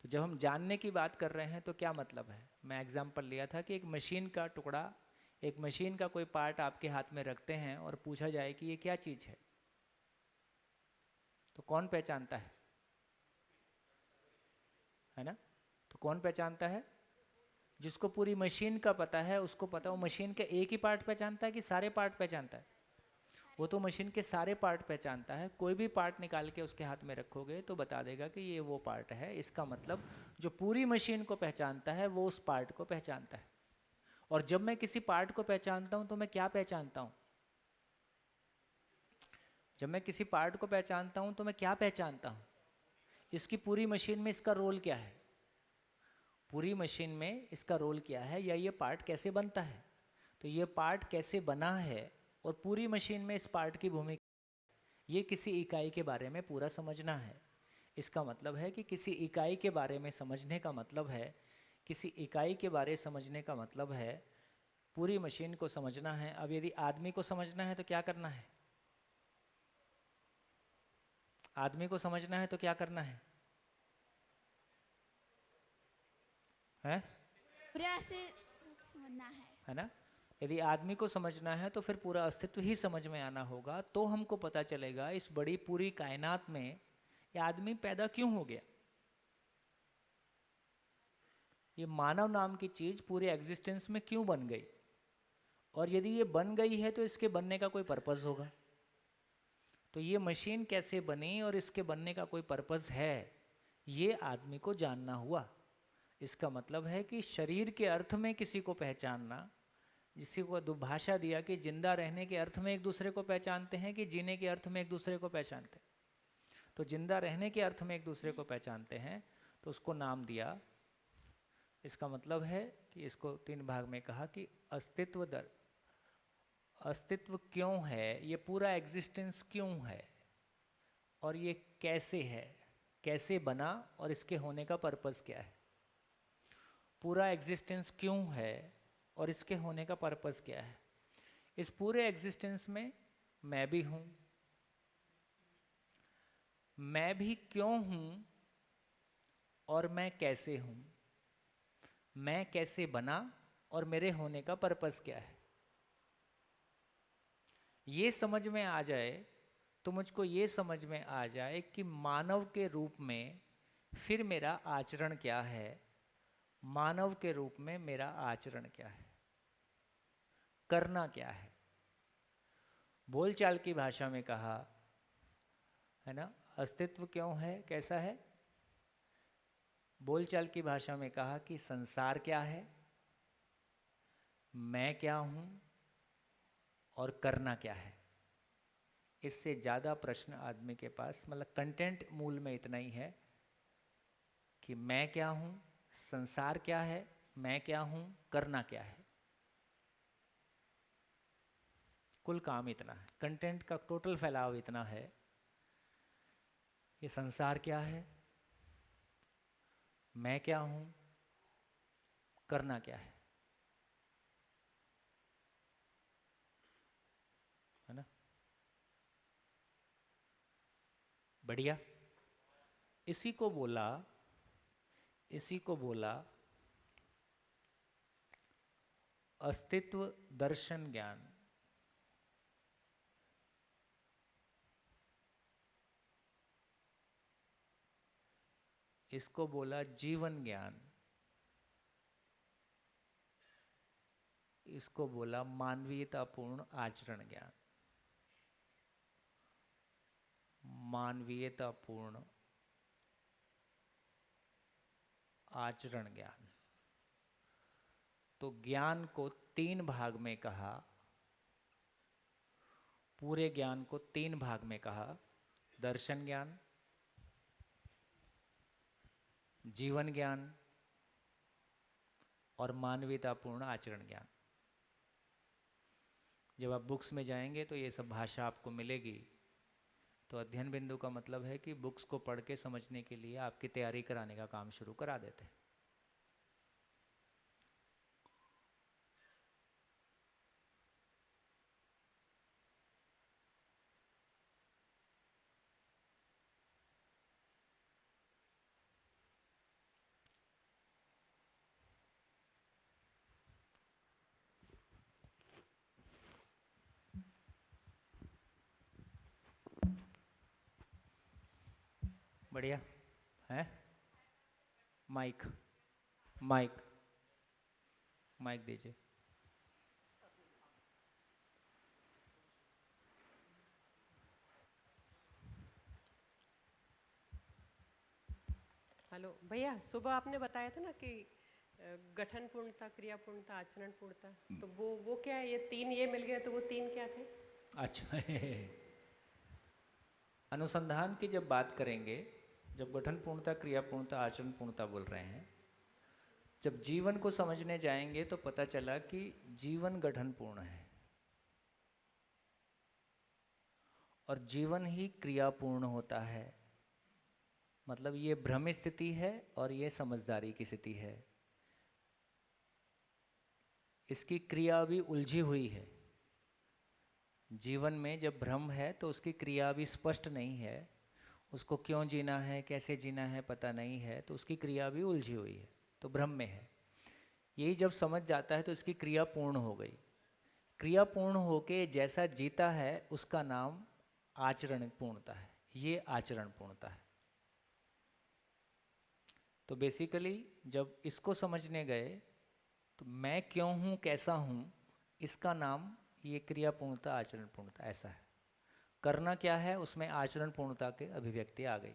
तो जब हम जानने की बात कर रहे हैं तो क्या मतलब है? मैं एग्जाम्पल लिया था कि एक मशीन का टुकड़ा, एक मशीन का कोई पार्ट आपके हाथ में रखते हैं और पूछा जाए कि ये क्या चीज़ है, तो कौन पहचानता है ना। तो कौन पहचानता है? जिसको पूरी मशीन का पता है उसको पता, वो मशीन के एक ही पार्ट पहचानता है कि सारे पार्ट पहचानता है? वो तो मशीन के सारे पार्ट पहचानता है। कोई भी पार्ट निकाल के उसके हाथ में रखोगे तो बता देगा कि ये वो पार्ट है। इसका मतलब जो पूरी मशीन को पहचानता है वो उस पार्ट को पहचानता है। और जब मैं किसी पार्ट को पहचानता हूं तो मैं क्या पहचानता हूं? जब मैं किसी पार्ट को पहचानता हूं तो मैं क्या पहचानता हूं? इसकी पूरी मशीन में इसका रोल क्या है? पूरी मशीन में इसका रोल क्या है, या ये पार्ट कैसे बनता है? तो ये पार्ट कैसे बना है और पूरी मशीन में इस पार्ट की भूमिका, ये किसी इकाई के बारे में पूरा समझना है। इसका मतलब है कि किसी इकाई के बारे में समझने का मतलब है, किसी इकाई के बारे समझने का मतलब है पूरी मशीन को समझना है। अब यदि आदमी को समझना है तो क्या करना है? आदमी को समझना है तो क्या करना है? हैं? पूरा से समझना है ना? यदि आदमी को समझना है तो फिर पूरा अस्तित्व ही समझ में आना होगा, तो हमको पता चलेगा इस बड़ी पूरी कायनात में ये आदमी पैदा क्यों हो गया। ये मानव नाम की चीज पूरे एग्जिस्टेंस में क्यों बन गई, और यदि ये बन गई है तो इसके बनने का कोई पर्पस होगा। तो ये मशीन कैसे बनी और इसके बनने का कोई पर्पस है, ये आदमी को जानना हुआ। इसका मतलब है कि शरीर के अर्थ में किसी को पहचानना, जिसी को दुभाषा दिया कि जिंदा रहने के अर्थ में एक दूसरे को पहचानते हैं कि जीने के अर्थ में एक दूसरे को पहचानते हैं, तो जिंदा रहने के अर्थ में एक दूसरे को पहचानते हैं तो उसको नाम दिया। इसका मतलब है कि इसको 3 भाग में कहा कि अस्तित्व क्यों है, ये पूरा एग्जिस्टेंस क्यों है, और ये कैसे है, कैसे बना, और इसके होने का पर्पस क्या है। पूरा एग्जिस्टेंस क्यों है और इसके होने का पर्पस क्या है। इस पूरे एग्जिस्टेंस में मैं भी हूं, मैं भी क्यों हूं और मैं कैसे हूं, मैं कैसे बना और मेरे होने का पर्पस क्या है। ये समझ में आ जाए तो मुझको ये समझ में आ जाए कि मानव के रूप में फिर मेरा आचरण क्या है, मानव के रूप में मेरा आचरण क्या है, करना क्या है। बोलचाल की भाषा में कहा है ना, अस्तित्व क्यों है, कैसा है। बोलचाल की भाषा में कहा कि संसार क्या है, मैं क्या हूं और करना क्या है। इससे ज़्यादा प्रश्न आदमी के पास, मतलब कंटेंट मूल में इतना ही है कि मैं क्या हूं, संसार क्या है, मैं क्या हूं, करना क्या है। कुल काम इतना है, कंटेंट का टोटल फैलाव इतना है कि संसार क्या है, मैं क्या हूं, करना क्या है ना। बढ़िया। इसी को बोला अस्तित्व दर्शन ज्ञान। इसको बोला जीवन ज्ञान। इसको बोला मानवीयतापूर्ण आचरण ज्ञान। मानवीयतापूर्ण आचरण ज्ञान। तो ज्ञान को 3 भाग में कहा, पूरे ज्ञान को 3 भाग में कहा। दर्शन ज्ञान, जीवन ज्ञान और मानवीयतापूर्ण आचरण ज्ञान। जब आप बुक्स में जाएंगे तो ये सब भाषा आपको मिलेगी। तो अध्ययन बिंदु का मतलब है कि बुक्स को पढ़ के समझने के लिए आपकी तैयारी कराने का काम शुरू करा देते हैं। बढ़िया है। माइक माइक माइक दीजिए। हेलो भैया, सुबह आपने बताया था ना कि गठन पूर्णता, क्रिया पूर्णता, आचरण पूर्णता, तो वो क्या है? ये 3 ये मिल गए तो वो 3 क्या थे? अच्छा अनुसंधान की जब बात करेंगे, जब गठन पूर्णता, क्रिया पूर्णता, आचरण पूर्णता बोल रहे हैं, जब जीवन को समझने जाएंगे तो पता चला कि जीवन गठन पूर्ण है और जीवन ही क्रियापूर्ण होता है। मतलब ये भ्रम स्थिति है और ये समझदारी की स्थिति है। इसकी क्रिया भी उलझी हुई है। जीवन में जब भ्रम है तो उसकी क्रिया भी स्पष्ट नहीं है। उसको क्यों जीना है, कैसे जीना है पता नहीं है, तो उसकी क्रिया भी उलझी हुई है, तो भ्रम में है। यही जब समझ जाता है तो इसकी क्रिया पूर्ण हो गई। क्रिया पूर्ण होके जैसा जीता है उसका नाम आचरण पूर्णता है। ये आचरण पूर्णता है। तो बेसिकली जब इसको समझने गए तो मैं क्यों हूँ, कैसा हूँ, इसका नाम ये क्रिया पूर्णता, आचरण पूर्णता ऐसा है। करना क्या है, उसमें आचरण पूर्णता के अभिव्यक्ति आ गई।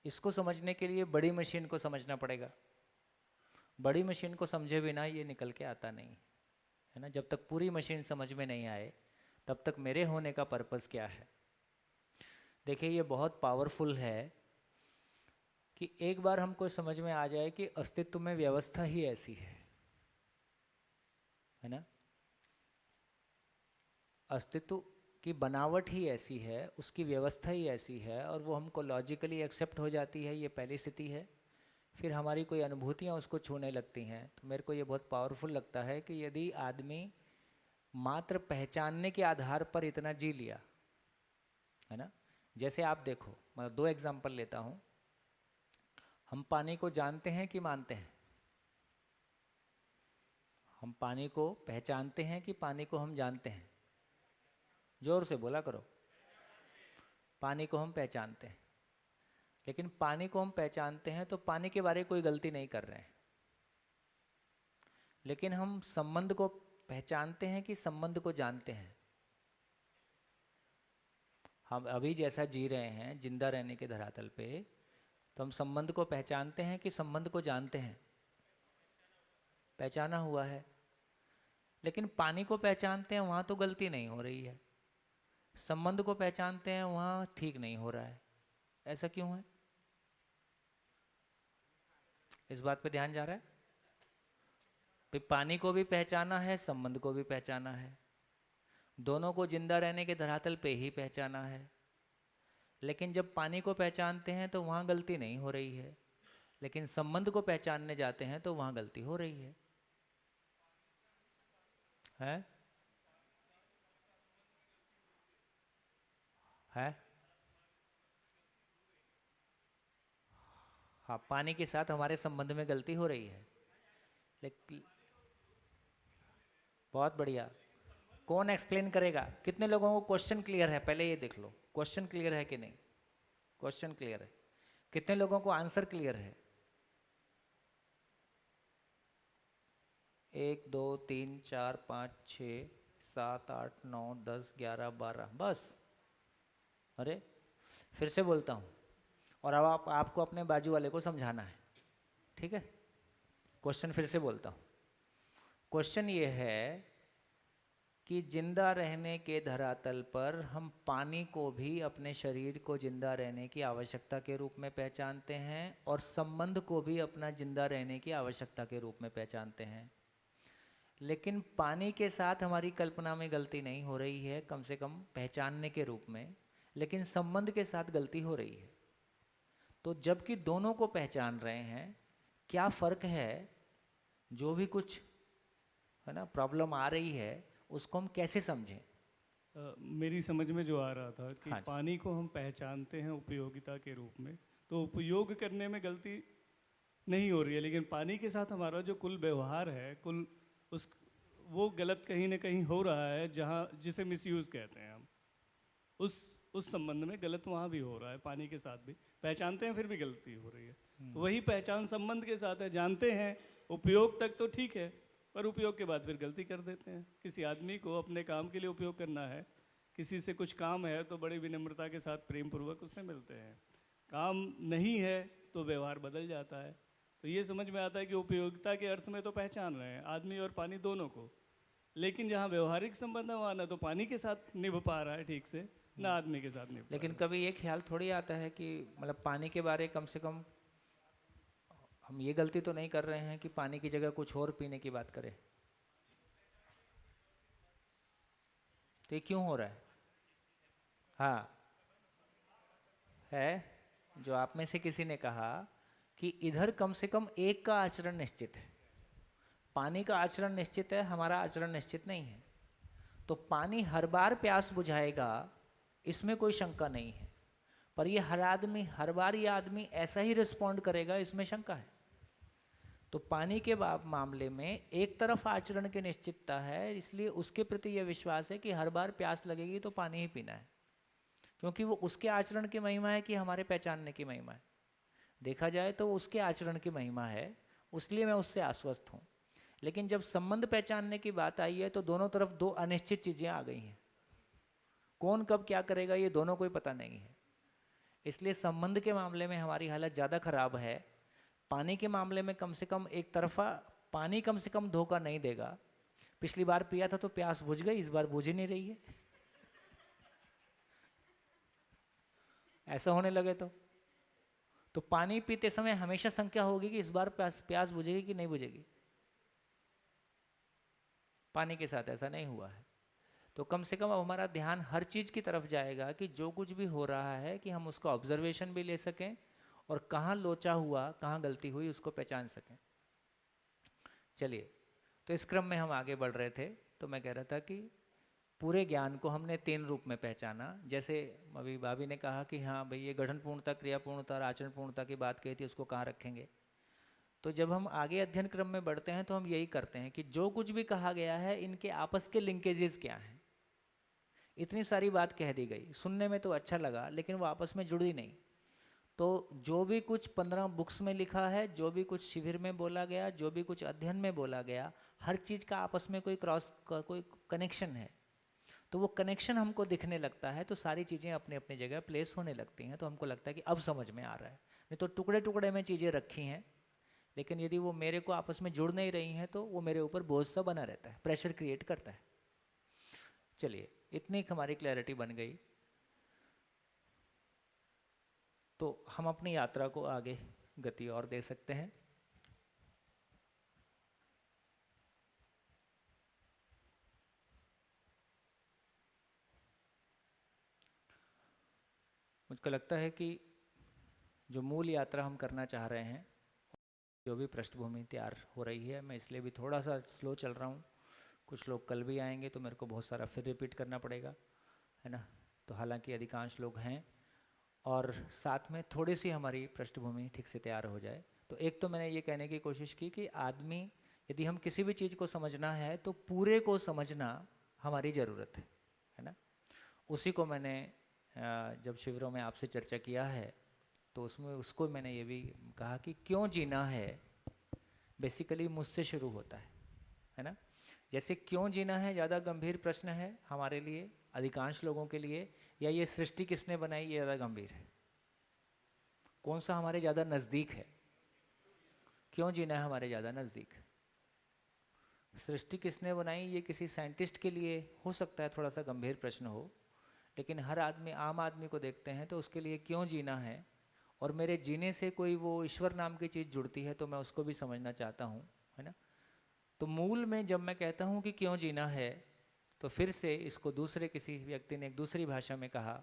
इसको समझने के लिए बड़ी मशीन को समझना पड़ेगा। बड़ी मशीन को समझे बिना ये निकल के आता नहीं है ना। जब तक पूरी मशीन समझ में नहीं आए तब तक मेरे होने का पर्पस क्या है। देखिए ये बहुत पावरफुल है कि एक बार हमको समझ में आ जाए कि अस्तित्व में व्यवस्था ही ऐसी है ना। अस्तित्व की बनावट ही ऐसी है, उसकी व्यवस्था ही ऐसी है और वो हमको लॉजिकली एक्सेप्ट हो जाती है, ये पहली स्थिति है। फिर हमारी कोई अनुभूतियाँ उसको छूने लगती हैं। तो मेरे को ये बहुत पावरफुल लगता है कि यदि आदमी मात्र पहचानने के आधार पर इतना जी लिया है ना। जैसे आप देखो, मैं 2 एग्जाम्पल लेता हूँ। हम पानी को जानते हैं कि मानते हैं? हम पानी को पहचानते हैं कि पानी को हम जानते हैं? जोर से बोला करो। पानी को हम पहचानते हैं, लेकिन पानी को हम पहचानते हैं तो पानी के बारे में कोई गलती नहीं कर रहे हैं। लेकिन हम संबंध को पहचानते हैं कि संबंध को जानते हैं? हम अभी जैसा जी रहे हैं जिंदा रहने के धरातल पे, तो हम संबंध को पहचानते हैं कि संबंध को जानते हैं? पहचाना हुआ है। लेकिन पानी को पहचानते हैं, वहाँ तो गलती नहीं हो रही है। संबंध को पहचानते हैं, वहाँ ठीक नहीं हो रहा है। ऐसा क्यों है? इस बात पे ध्यान जा रहा है? भाई पानी को भी पहचाना है, संबंध को भी पहचाना है, दोनों को जिंदा रहने के धरातल पे ही पहचाना है। लेकिन जब पानी को पहचानते हैं तो वहाँ गलती नहीं हो रही है, लेकिन संबंध को पहचानने जाते हैं तो वहाँ गलती हो रही है। है? हाँ, पानी के साथ हमारे संबंध में गलती हो रही है। लेकिन बहुत बढ़िया। कौन एक्सप्लेन करेगा? कितने लोगों को क्वेश्चन क्लियर है? पहले ये देख लो, क्वेश्चन क्लियर है कि नहीं। क्वेश्चन क्लियर है। कितने लोगों को आंसर क्लियर है? 1 2 3 4 5 6 7 8 9 10 11 12 बस। अरे फिर से बोलता हूँ, और अब आपको अपने बाजू वाले को समझाना है, ठीक है। क्वेश्चन फिर से बोलता हूँ। क्वेश्चन ये है कि जिंदा रहने के धरातल पर हम पानी को भी अपने शरीर को जिंदा रहने की आवश्यकता के रूप में पहचानते हैं और संबंध को भी अपना जिंदा रहने की आवश्यकता के रूप में पहचानते हैं। लेकिन पानी के साथ हमारी कल्पना में गलती नहीं हो रही है, कम से कम पहचानने के रूप में, लेकिन संबंध के साथ गलती हो रही है। तो जबकि दोनों को पहचान रहे हैं, क्या फ़र्क है? जो भी कुछ है ना प्रॉब्लम आ रही है उसको हम कैसे समझें? मेरी समझ में जो आ रहा था कि हाँ जी। पानी को हम पहचानते हैं उपयोगिता के रूप में, तो उपयोग करने में गलती नहीं हो रही है, लेकिन पानी के साथ हमारा जो कुल व्यवहार है, कुल उस वो गलत कहीं ना कहीं हो रहा है, जहाँ जिसे मिसयूज़ कहते हैं हम। उस संबंध में गलत वहाँ भी हो रहा है, पानी के साथ भी पहचानते हैं फिर भी गलती हो रही है। तो वही पहचान संबंध के साथ है, जानते हैं उपयोग तक तो ठीक है, पर उपयोग के बाद फिर गलती कर देते हैं। किसी आदमी को अपने काम के लिए उपयोग करना है, किसी से कुछ काम है तो बड़ी विनम्रता के साथ प्रेम पूर्वक उससे मिलते हैं। काम नहीं है तो व्यवहार बदल जाता है, तो ये समझ में आता है कि उपयोगिता के अर्थ में तो पहचान रहे हैं आदमी और पानी दोनों को, लेकिन जहाँ व्यवहारिक संबंध है वहाँ ना तो पानी के साथ निभ पा रहा है ठीक से, ना आदमी के साथ निभ पा लेकिन रहा कभी ये ख्याल थोड़ी आता है कि मतलब पानी के बारे कम से कम हम ये गलती तो नहीं कर रहे हैं कि पानी की जगह कुछ और पीने की बात करें। तो ये क्यों हो रहा है? हाँ, है जो आप में से किसी ने कहा कि इधर कम से कम एक का आचरण निश्चित है, पानी का आचरण निश्चित है, हमारा आचरण निश्चित नहीं है। तो पानी हर बार प्यास बुझाएगा, इसमें कोई शंका नहीं है, पर ये हर बार ये आदमी ऐसा ही रिस्पॉन्ड करेगा, इसमें शंका है। तो पानी के मामले में एक तरफ आचरण की निश्चितता है, इसलिए उसके प्रति यह विश्वास है कि हर बार प्यास लगेगी तो पानी ही पीना है, क्योंकि वो उसके आचरण की महिमा है कि हमारे पहचानने की महिमा है। देखा जाए तो वो उसके आचरण की महिमा है, इसलिए मैं उससे आश्वस्त हूँ। लेकिन जब संबंध पहचानने की बात आई है तो दोनों तरफ दो अनिश्चित चीज़ें आ गई हैं। कौन कब क्या करेगा ये दोनों को ही पता नहीं है, इसलिए संबंध के मामले में हमारी हालत ज़्यादा खराब है। पानी के मामले में कम से कम एक तरफा पानी कम से कम धोखा नहीं देगा। पिछली बार पिया था तो प्यास बुझ गई, इस बार बुझ ही नहीं रही है। ऐसा होने लगे तो पानी पीते समय हमेशा शंका होगी कि इस बार प्यास बुझेगी कि नहीं बुझेगी। पानी के साथ ऐसा नहीं हुआ है। तो कम से कम अब हमारा ध्यान हर चीज़ की तरफ जाएगा कि जो कुछ भी हो रहा है कि हम उसका ऑब्जर्वेशन भी ले सकें और कहाँ लोचा हुआ, कहाँ गलती हुई उसको पहचान सकें। चलिए, तो इस क्रम में हम आगे बढ़ रहे थे, तो मैं कह रहा था कि पूरे ज्ञान को हमने 3 रूप में पहचाना। जैसे अभी भाभी ने कहा कि हाँ भाई ये गठन पूर्णता, क्रिया पूर्णता और आचरण पूर्णता की बात कही थी, उसको कहाँ रखेंगे। तो जब हम आगे अध्ययन क्रम में बढ़ते हैं तो हम यही करते हैं कि जो कुछ भी कहा गया है इनके आपस के लिंकेजेस क्या हैं। इतनी सारी बात कह दी गई, सुनने में तो अच्छा लगा लेकिन वो आपस में जुड़ी नहीं। तो जो भी कुछ 15 बुक्स में लिखा है, जो भी कुछ शिविर में बोला गया, जो भी कुछ अध्ययन में बोला गया, हर चीज़ का आपस में कोई कोई कनेक्शन है। तो वो कनेक्शन हमको दिखने लगता है तो सारी चीज़ें अपने अपनी जगह प्लेस होने लगती हैं। तो हमको लगता है कि अब समझ में आ रहा है। नहीं तो टुकड़े टुकड़े में चीज़ें रखी हैं, लेकिन यदि वो मेरे को आपस में जुड़ नहीं रही हैं तो वो मेरे ऊपर बोझ सा बना रहता है, प्रेशर क्रिएट करता है। चलिए, इतनी हमारी क्लैरिटी बन गई तो हम अपनी यात्रा को आगे गति और दे सकते हैं। मुझको लगता है कि जो मूल यात्रा हम करना चाह रहे हैं, जो भी पृष्ठभूमि तैयार हो रही है, मैं इसलिए भी थोड़ा सा स्लो चल रहा हूँ। कुछ लोग कल भी आएंगे तो मेरे को बहुत सारा फिर रिपीट करना पड़ेगा, है ना। तो हालांकि अधिकांश लोग हैं और साथ में थोड़ी सी हमारी पृष्ठभूमि ठीक से तैयार हो जाए। तो एक तो मैंने ये कहने की कोशिश की कि आदमी, यदि हम किसी भी चीज़ को समझना है तो पूरे को समझना हमारी ज़रूरत है ना। उसी को मैंने जब शिविरों में आपसे चर्चा किया है तो उसमें उसको मैंने ये भी कहा कि क्यों जीना है बेसिकली मुझसे शुरू होता है ना। जैसे क्यों जीना है ज़्यादा गंभीर प्रश्न है हमारे लिए, अधिकांश लोगों के लिए, या ये सृष्टि किसने बनाई ये ज़्यादा गंभीर है। कौन सा हमारे ज़्यादा नज़दीक है? क्यों जीना है हमारे ज़्यादा नज़दीक। सृष्टि किसने बनाई ये किसी साइंटिस्ट के लिए हो सकता है थोड़ा सा गंभीर प्रश्न हो, लेकिन हर आदमी, आम आदमी को देखते हैं तो उसके लिए क्यों जीना है, और मेरे जीने से कोई वो ईश्वर नाम की चीज़ जुड़ती है तो मैं उसको भी समझना चाहता हूँ, है ना। तो मूल में जब मैं कहता हूँ कि क्यों जीना है, तो फिर से इसको दूसरे किसी व्यक्ति ने एक दूसरी भाषा में कहा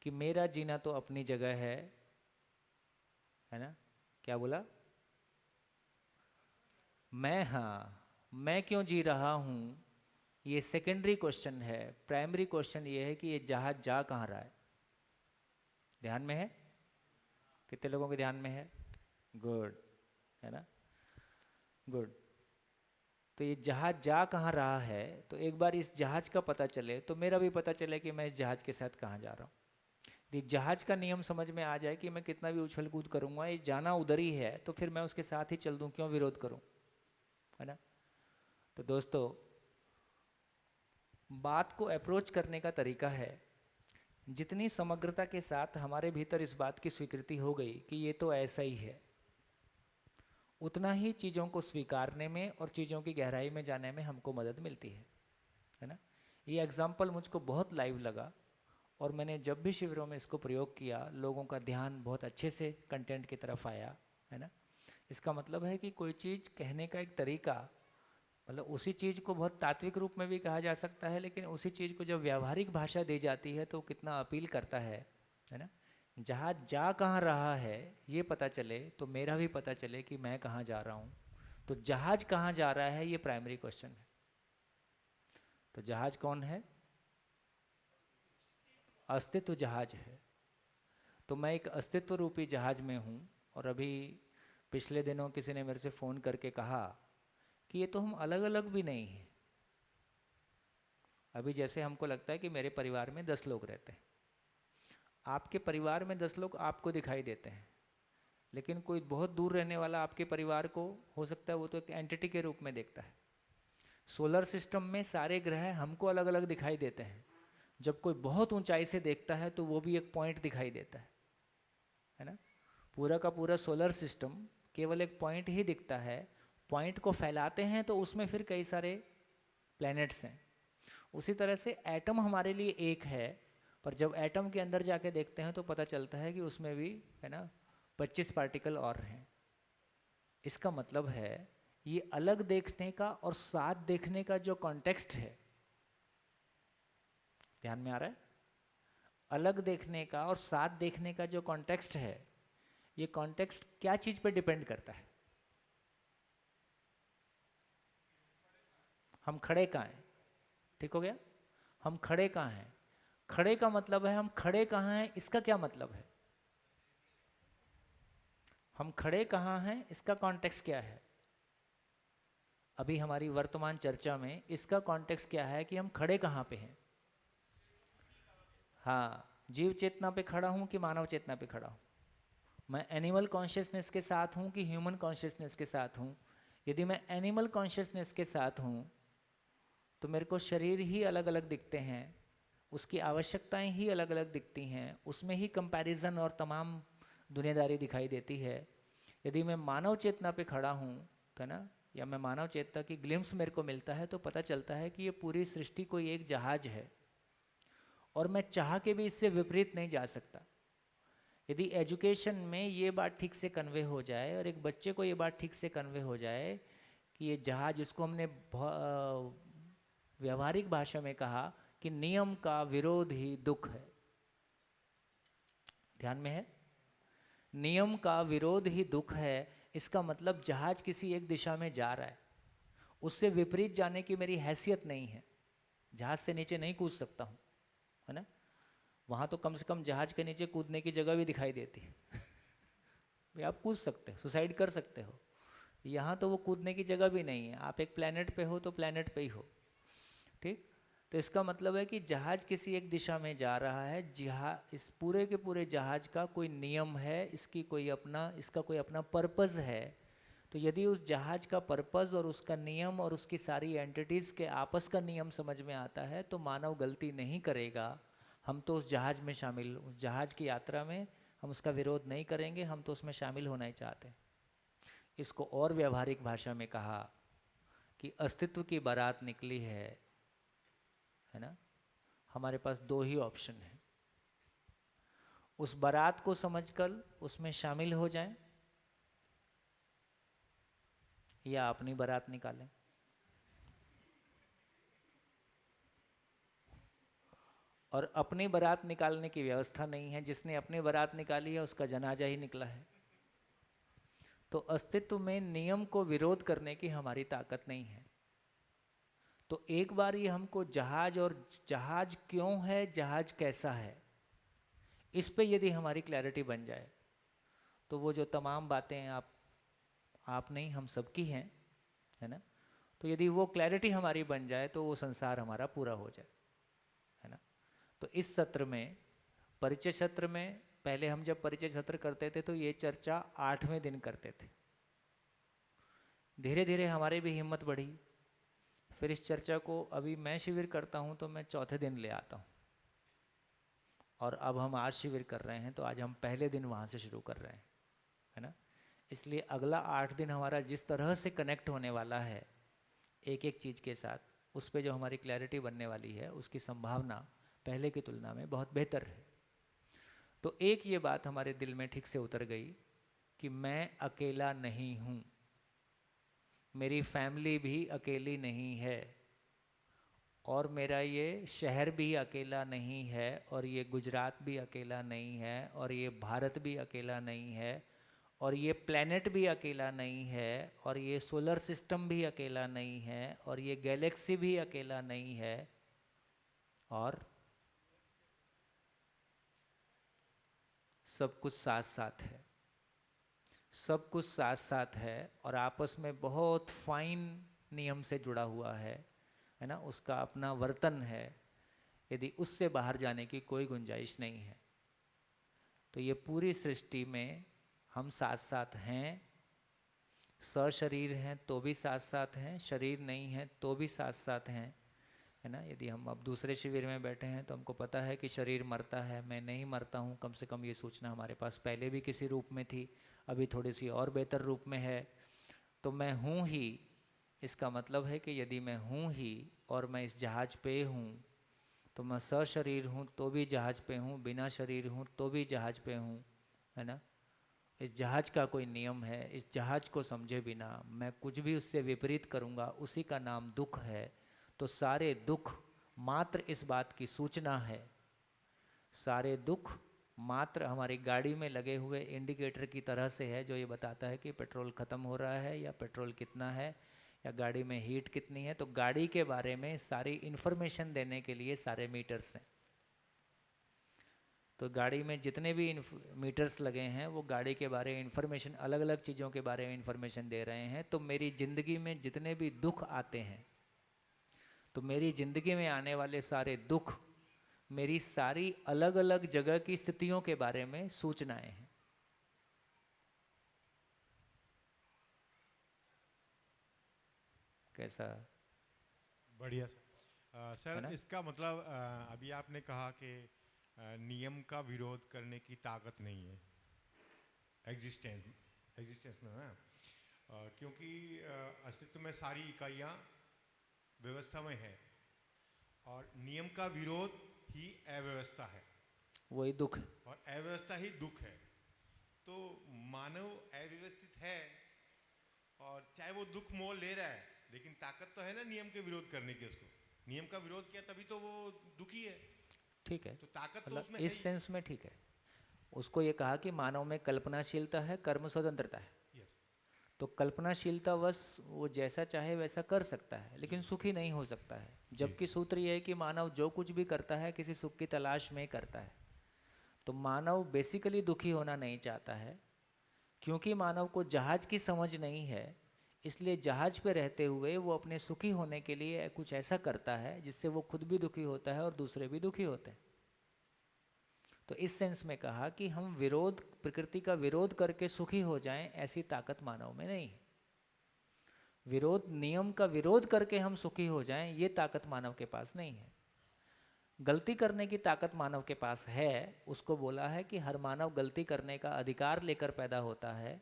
कि मेरा जीना तो अपनी जगह है ना। क्या बोला? मैं क्यों जी रहा हूँ ये सेकेंडरी क्वेश्चन है। प्राइमरी क्वेश्चन ये है कि ये जहाज जा कहाँ रहा है। ध्यान में है? कितने लोगों के ध्यान में है? गुड, है ना, गुड। तो ये जहाज जा कहाँ रहा है, तो एक बार इस जहाज का पता चले तो मेरा भी पता चले कि मैं इस जहाज के साथ कहाँ जा रहा हूँ। यदि जहाज का नियम समझ में आ जाए कि मैं कितना भी उछल कूद करूँगा ये जाना उधर ही है, तो फिर मैं उसके साथ ही चल दूँ, क्यों विरोध करूँ, है ना। तो दोस्तों, बात को अप्रोच करने का तरीका है, जितनी समग्रता के साथ हमारे भीतर इस बात की स्वीकृति हो गई कि ये तो ऐसा ही है, उतना ही चीज़ों को स्वीकारने में और चीज़ों की गहराई में जाने में हमको मदद मिलती है ना। ये एग्जाम्पल मुझको बहुत लाइव लगा और मैंने जब भी शिविरों में इसको प्रयोग किया लोगों का ध्यान बहुत अच्छे से कंटेंट की तरफ आया, है ना। इसका मतलब है कि कोई चीज़ कहने का एक तरीका, मतलब उसी चीज़ को बहुत तात्विक रूप में भी कहा जा सकता है, लेकिन उसी चीज़ को जब व्यावहारिक भाषा दी जाती है तो कितना अपील करता है ना। जहाज जा कहाँ रहा है ये पता चले तो मेरा भी पता चले कि मैं कहाँ जा रहा हूँ। तो जहाज कहाँ जा रहा है ये प्राइमरी क्वेश्चन है। तो जहाज कौन है? अस्तित्व जहाज है। तो मैं एक अस्तित्व रूपी जहाज में हूँ और अभी पिछले दिनों किसी ने मेरे से फ़ोन करके कहा कि ये तो हम अलग अलग भी नहीं हैं। अभी जैसे हमको लगता है कि मेरे परिवार में 10 लोग रहते हैं, आपके परिवार में 10 लोग आपको दिखाई देते हैं, लेकिन कोई बहुत दूर रहने वाला आपके परिवार को हो सकता है वो तो एक एंटिटी के रूप में देखता है। सोलर सिस्टम में सारे ग्रह हमको अलग अलग दिखाई देते हैं। जब कोई बहुत ऊंचाई से देखता है तो वो भी एक पॉइंट दिखाई देता है ना। पूरा का पूरा सोलर सिस्टम केवल एक पॉइंट ही दिखता है। पॉइंट को फैलाते हैं तो उसमें फिर कई सारे प्लैनेट्स हैं। उसी तरह से एटम हमारे लिए एक है, पर जब एटम के अंदर जाके देखते हैं तो पता चलता है कि उसमें भी, है ना, 25 पार्टिकल और हैं। इसका मतलब है ये अलग देखने का और साथ देखने का जो कॉन्टेक्स्ट है, ध्यान में आ रहा है? अलग देखने का और साथ देखने का जो कॉन्टेक्स्ट है, ये कॉन्टेक्स्ट क्या चीज पे डिपेंड करता है? हम खड़े कहाँ हैं? ठीक हो गया? हम खड़े कहाँ हैं? खड़े का मतलब है हम खड़े कहाँ हैं, इसका क्या मतलब है? हम खड़े कहाँ हैं इसका कॉन्टेक्स्ट क्या है? अभी हमारी वर्तमान चर्चा में इसका कॉन्टेक्स्ट क्या है कि हम खड़े कहाँ पे हैं? हाँ, जीव चेतना पे खड़ा हूँ कि मानव चेतना पे खड़ा हूँ? मैं एनिमल कॉन्शियसनेस के साथ हूँ कि ह्यूमन कॉन्शियसनेस के साथ हूँ? यदि मैं एनिमल कॉन्शियसनेस के साथ हूँ तो मेरे को शरीर ही अलग अलग दिखते हैं, उसकी आवश्यकताएं ही अलग अलग दिखती हैं, उसमें ही कंपैरिजन और तमाम दुनियादारी दिखाई देती है। यदि मैं मानव चेतना पे खड़ा हूँ तो ना, या मैं मानव चेतना की ग्लिम्स मेरे को मिलता है तो पता चलता है कि ये पूरी सृष्टि कोई एक जहाज है और मैं चाह के भी इससे विपरीत नहीं जा सकता। यदि एजुकेशन में ये बात ठीक से कन्वे हो जाए और एक बच्चे को ये बात ठीक से कन्वे हो जाए कि ये जहाज, जिसको हमने व्यावहारिक भाषा में कहा कि नियम का विरोध ही दुख है। ध्यान में है? नियम का विरोध ही दुख है। इसका मतलब जहाज किसी एक दिशा में जा रहा है, उससे विपरीत जाने की मेरी हैसियत नहीं है। जहाज से नीचे नहीं कूद सकता हूँ, है ना। वहाँ तो कम से कम जहाज के नीचे कूदने की जगह भी दिखाई देती है भाई आप कूद सकते हो, सुसाइड कर सकते हो। यहाँ तो वो कूदने की जगह भी नहीं है। आप एक प्लेनेट पे हो तो प्लेनेट पे ही हो, ठीक। तो इसका मतलब है कि जहाज किसी एक दिशा में जा रहा है। इस पूरे के पूरे जहाज का कोई नियम है, इसका कोई अपना पर्पज़ है। तो यदि उस जहाज का पर्पज़ और उसका नियम और उसकी सारी एंटिटीज़ के आपस का नियम समझ में आता है तो मानव गलती नहीं करेगा। हम तो उस जहाज में शामिल, उस जहाज की यात्रा में हम उसका विरोध नहीं करेंगे, हम तो उसमें शामिल होना ही चाहते हैं। इसको और व्यवहारिक भाषा में कहा कि अस्तित्व की बारात निकली है ना। हमारे पास 2 ही ऑप्शन है, उस बारात को समझकर उसमें शामिल हो जाएं या अपनी बारात निकालें। और अपनी बारात निकालने की व्यवस्था नहीं है। जिसने अपनी बारात निकाली है उसका जनाजा ही निकला है। तो अस्तित्व में नियम को विरोध करने की हमारी ताकत नहीं है। तो एक बार ये हमको जहाज, और जहाज क्यों है, जहाज कैसा है, इस पे यदि हमारी क्लैरिटी बन जाए तो वो जो तमाम बातें आप नहीं, हम सबकी हैं, है ना। तो यदि वो क्लैरिटी हमारी बन जाए तो वो संसार हमारा पूरा हो जाए, है ना। तो इस सत्र में, परिचय सत्र में, पहले हम जब परिचय सत्र करते थे तो ये चर्चा 8वें दिन करते थे। धीरे धीरे हमारी भी हिम्मत बढ़ी। फिर इस चर्चा को अभी मैं शिविर करता हूँ तो मैं 4थे दिन ले आता हूँ, और अब हम आज शिविर कर रहे हैं तो आज हम पहले दिन वहाँ से शुरू कर रहे हैं, है ना। इसलिए अगला 8 दिन हमारा जिस तरह से कनेक्ट होने वाला है एक एक चीज़ के साथ, उस पे जो हमारी क्लैरिटी बनने वाली है उसकी संभावना पहले की तुलना में बहुत बेहतर है। तो एक ये बात हमारे दिल में ठीक से उतर गई कि मैं अकेला नहीं हूँ, मेरी फैमिली भी अकेली नहीं है, और मेरा ये शहर भी अकेला नहीं है, और ये गुजरात भी अकेला नहीं है, और ये भारत भी अकेला नहीं है, और ये प्लेनेट भी अकेला नहीं है, और ये सोलर सिस्टम भी अकेला नहीं है, और ये गैलेक्सी भी अकेला नहीं है, और सब कुछ साथ साथ है, सब कुछ साथ साथ है, और आपस में बहुत फाइन नियम से जुड़ा हुआ है ना, उसका अपना वर्तन है, यदि उससे बाहर जाने की कोई गुंजाइश नहीं है। तो ये पूरी सृष्टि में हम साथ साथ हैं, सशरीर हैं तो भी साथ साथ हैं, शरीर नहीं है तो भी साथ साथ हैं, है ना। यदि हम अब दूसरे शिविर में बैठे हैं तो हमको पता है कि शरीर मरता है, मैं नहीं मरता हूँ, कम से कम ये सूचना हमारे पास पहले भी किसी रूप में थी, अभी थोड़ी सी और बेहतर रूप में है। तो मैं हूँ ही, इसका मतलब है कि यदि मैं हूँ ही और मैं इस जहाज़ पे हूँ, तो मैं सशरीर हूँ तो भी जहाज़ पे हूँ, बिना शरीर हूँ तो भी जहाज़ पे हूँ, है ना। इस जहाज़ का कोई नियम है, इस जहाज़ को समझे बिना मैं कुछ भी उससे विपरीत करूँगा, उसी का नाम दुख है। तो सारे दुख मात्र इस बात की सूचना है, सारे दुख मात्र हमारी गाड़ी में लगे हुए इंडिकेटर की तरह से है, जो ये बताता है कि पेट्रोल ख़त्म हो रहा है या पेट्रोल कितना है या गाड़ी में हीट कितनी है। तो गाड़ी के बारे में सारी इन्फॉर्मेशन देने के लिए सारे मीटर्स हैं। तो गाड़ी में जितने भी मीटर्स लगे हैं वो गाड़ी के बारे में इन्फॉर्मेशन, अलग अलग चीज़ों के बारे में इन्फॉर्मेशन दे रहे हैं। तो मेरी ज़िंदगी में जितने भी दुख आते हैं, तो मेरी ज़िंदगी में आने वाले सारे दुख मेरी सारी अलग अलग जगह की स्थितियों के बारे में सूचनाएं हैं। कैसा? बढ़िया है सर। ना? इसका मतलब अभी आपने कहा कि नियम का विरोध करने की ताकत नहीं है एग्जिस्टेंस में, है क्योंकि अस्तित्व में सारी इकाइयाँ व्यवस्था में है, और नियम का विरोध ही अव्यवस्था है, वही दुख है, और अव्यवस्था ही दुख है। तो मानव अव्यवस्थित है, और चाहे वो दुख मोल ले रहा है, लेकिन ताकत तो है ना नियम के विरोध करने की। उसको नियम का विरोध किया तभी तो वो दुखी है। ठीक है, तो ताकत तो मतलब उसमें इस सेंस में ठीक है। उसको ये कहा कि मानव में कल्पनाशीलता है, कर्म स्वतंत्रता है। यस। तो कल्पनाशीलता वश वो जैसा चाहे वैसा कर सकता है, लेकिन सुखी नहीं हो सकता है। जबकि सूत्र ये है कि मानव जो कुछ भी करता है किसी सुख की तलाश में करता है। तो मानव बेसिकली दुखी होना नहीं चाहता है, क्योंकि मानव को जहाज की समझ नहीं है, इसलिए जहाज पे रहते हुए वो अपने सुखी होने के लिए कुछ ऐसा करता है जिससे वो खुद भी दुखी होता है और दूसरे भी दुखी होते हैं। तो इस सेंस में कहा कि हम विरोध, प्रकृति का विरोध करके सुखी हो जाएं, ऐसी ताकत मानव में नहीं है। विरोध, नियम का विरोध करके हम सुखी हो जाएं, ये ताकत मानव के पास नहीं है। गलती करने की ताकत मानव के पास है। उसको बोला है कि हर मानव गलती करने का अधिकार लेकर पैदा होता है,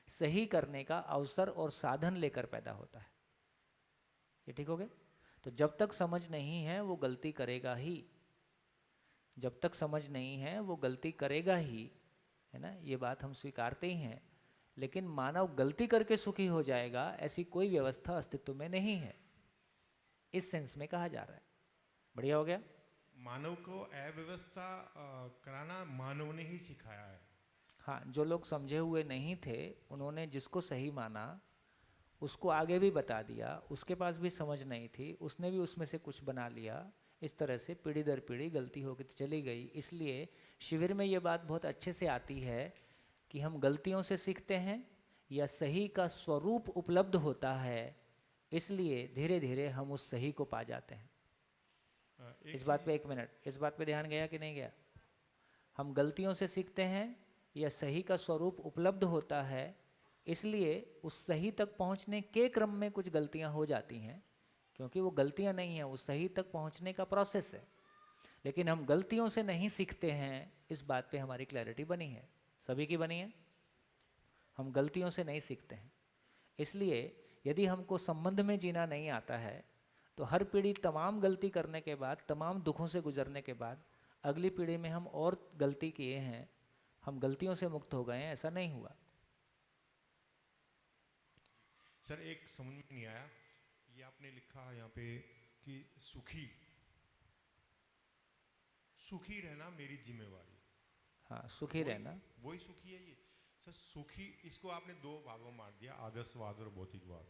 सही करने का अवसर और साधन लेकर पैदा होता है। ये ठीक हो गया? तो जब तक समझ नहीं है वो गलती करेगा ही, जब तक समझ नहीं है वो गलती करेगा ही, है ना। ये बात हम स्वीकारते ही हैं। लेकिन मानव गलती करके सुखी हो जाएगा, ऐसी कोई व्यवस्था अस्तित्व में नहीं है। इस सेंस में कहा जा रहा है। बढ़िया हो गया? मानव को अव्यवस्था कराना मानव ने ही सिखाया है। हाँ, जो लोग समझे हुए नहीं थे उन्होंने जिसको सही माना उसको आगे भी बता दिया, उसके पास भी समझ नहीं थी, उसने भी उसमें से कुछ बना लिया। इस तरह से पीढ़ी दर पीढ़ी गलती होकर चली गई। इसलिए शिविर में ये बात बहुत अच्छे से आती है कि हम गलतियों से सीखते हैं या सही का स्वरूप उपलब्ध होता है, इसलिए धीरे धीरे हम उस सही को पा जाते हैं। इस बात पे 1 मिनट, इस बात पे ध्यान गया कि नहीं गया? हम गलतियों से सीखते हैं या सही का स्वरूप उपलब्ध होता है, इसलिए उस सही तक पहुंचने के क्रम में कुछ गलतियां हो जाती हैं, क्योंकि वो गलतियां नहीं हैं, उस सही तक पहुंचने का प्रोसेस है। लेकिन हम गलतियों से नहीं सीखते हैं, इस बात पे हमारी क्लैरिटी बनी है। सभी की बनी है? हम गलतियों से नहीं सीखते हैं। इसलिए यदि हमको संबंध में जीना नहीं आता है तो हर पीढ़ी तमाम गलती करने के बाद, तमाम दुखों से गुजरने के बाद अगली पीढ़ी में हम और गलती किए हैं, हम गलतियों से मुक्त हो गए हैं, ऐसा नहीं हुआ। सर एक समझ में नहीं आया, ये आपने लिखा है यहाँ पे कि सुखी सुखी रहना मेरी जिम्मेवारी। हाँ, सुखी रहना वही सुखी है ये सर। सुखी इसको आपने दो भागों में बांट दिया, आदर्शवाद और भौतिकवाद।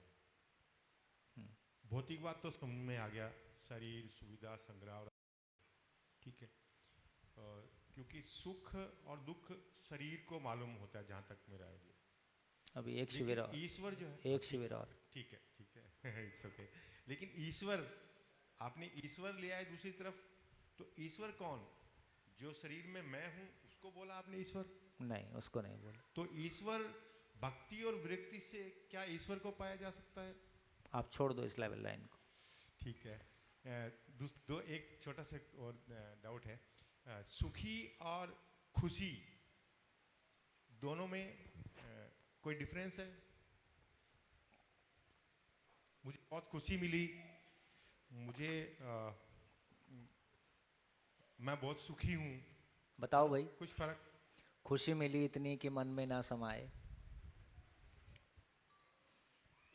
भौतिकवाद तो समझ में आ गया, शरीर, सुविधा, संग्रह और ठीक है, क्योंकि सुख और दुख शरीर को मालूम होता है जहाँ तक मेरा आइडिया। अभी एक शिविर और, ईश्वर जो है, एक शिविर और, ठीक है इट्स ओके। लेकिन ईश्वर, आपने ईश्वर लिया है दूसरी तरफ, तो ईश्वर कौन? जो शरीर में मैं हूं उसको बोला आपने ईश्वर? नहीं, उसको नहीं बोला। तो ईश्वर भक्ति और विरक्ति से क्या ईश्वर को पाया जा सकता है? आप छोड़ दो इस लेवल लाइन को। ठीक है। दो एक छोटा सा और डाउट है, सुखी और खुशी दोनों में कोई डिफरेंस है? मुझे बहुत खुशी मिली, मुझे मैं बहुत सुखी हूँ। बताओ भाई, कुछ फर्क? खुशी मिली इतनी कि मन में ना समाए।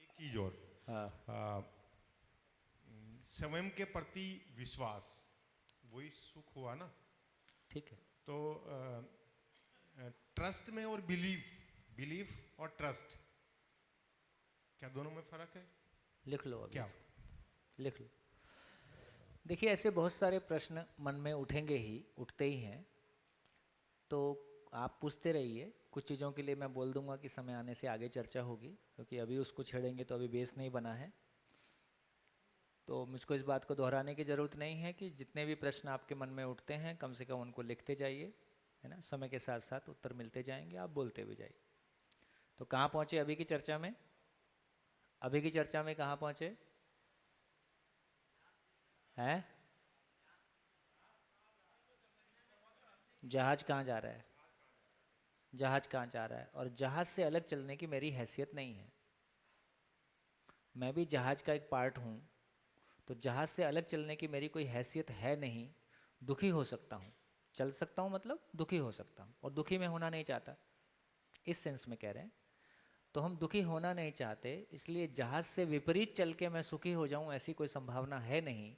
एक चीज और, हाँ, स्वयं के प्रति विश्वास, वही सुख हुआ ना? ठीक है। तो ट्रस्ट में और बिलीफ और ट्रस्ट, क्या दोनों में फर्क है? लिख लो अभी, क्या? लिख लो। देखिए, ऐसे बहुत सारे प्रश्न मन में उठेंगे ही, उठते ही हैं, तो आप पूछते रहिए। कुछ चीज़ों के लिए मैं बोल दूंगा कि समय आने से आगे चर्चा होगी, क्योंकि अभी उसको छेड़ेंगे तो अभी बेस नहीं बना है। तो मुझको इस बात को दोहराने की ज़रूरत नहीं है कि जितने भी प्रश्न आपके मन में उठते हैं कम से कम उनको लिखते जाइए, है ना। समय के साथ साथ उत्तर मिलते जाएंगे, आप बोलते भी जाइए। तो कहाँ पहुँचे अभी की चर्चा में? अभी की चर्चा में कहाँ पहुँचे हैं? जहाज कहाँ जा रहा है? जहाज कहाँ जा रहा है? और जहाज से अलग चलने की मेरी हैसियत नहीं है। मैं भी जहाज का एक पार्ट हूँ, तो जहाज से अलग चलने की मेरी कोई हैसियत है नहीं। दुखी हो सकता हूँ, चल सकता हूँ, मतलब दुखी हो सकता हूँ, और दुखी मैं होना नहीं चाहता, इस सेंस में कह रहे हैं। तो हम दुखी होना नहीं चाहते, इसलिए जहाज से विपरीत चल के मैं सुखी हो जाऊँ ऐसी कोई संभावना है नहीं।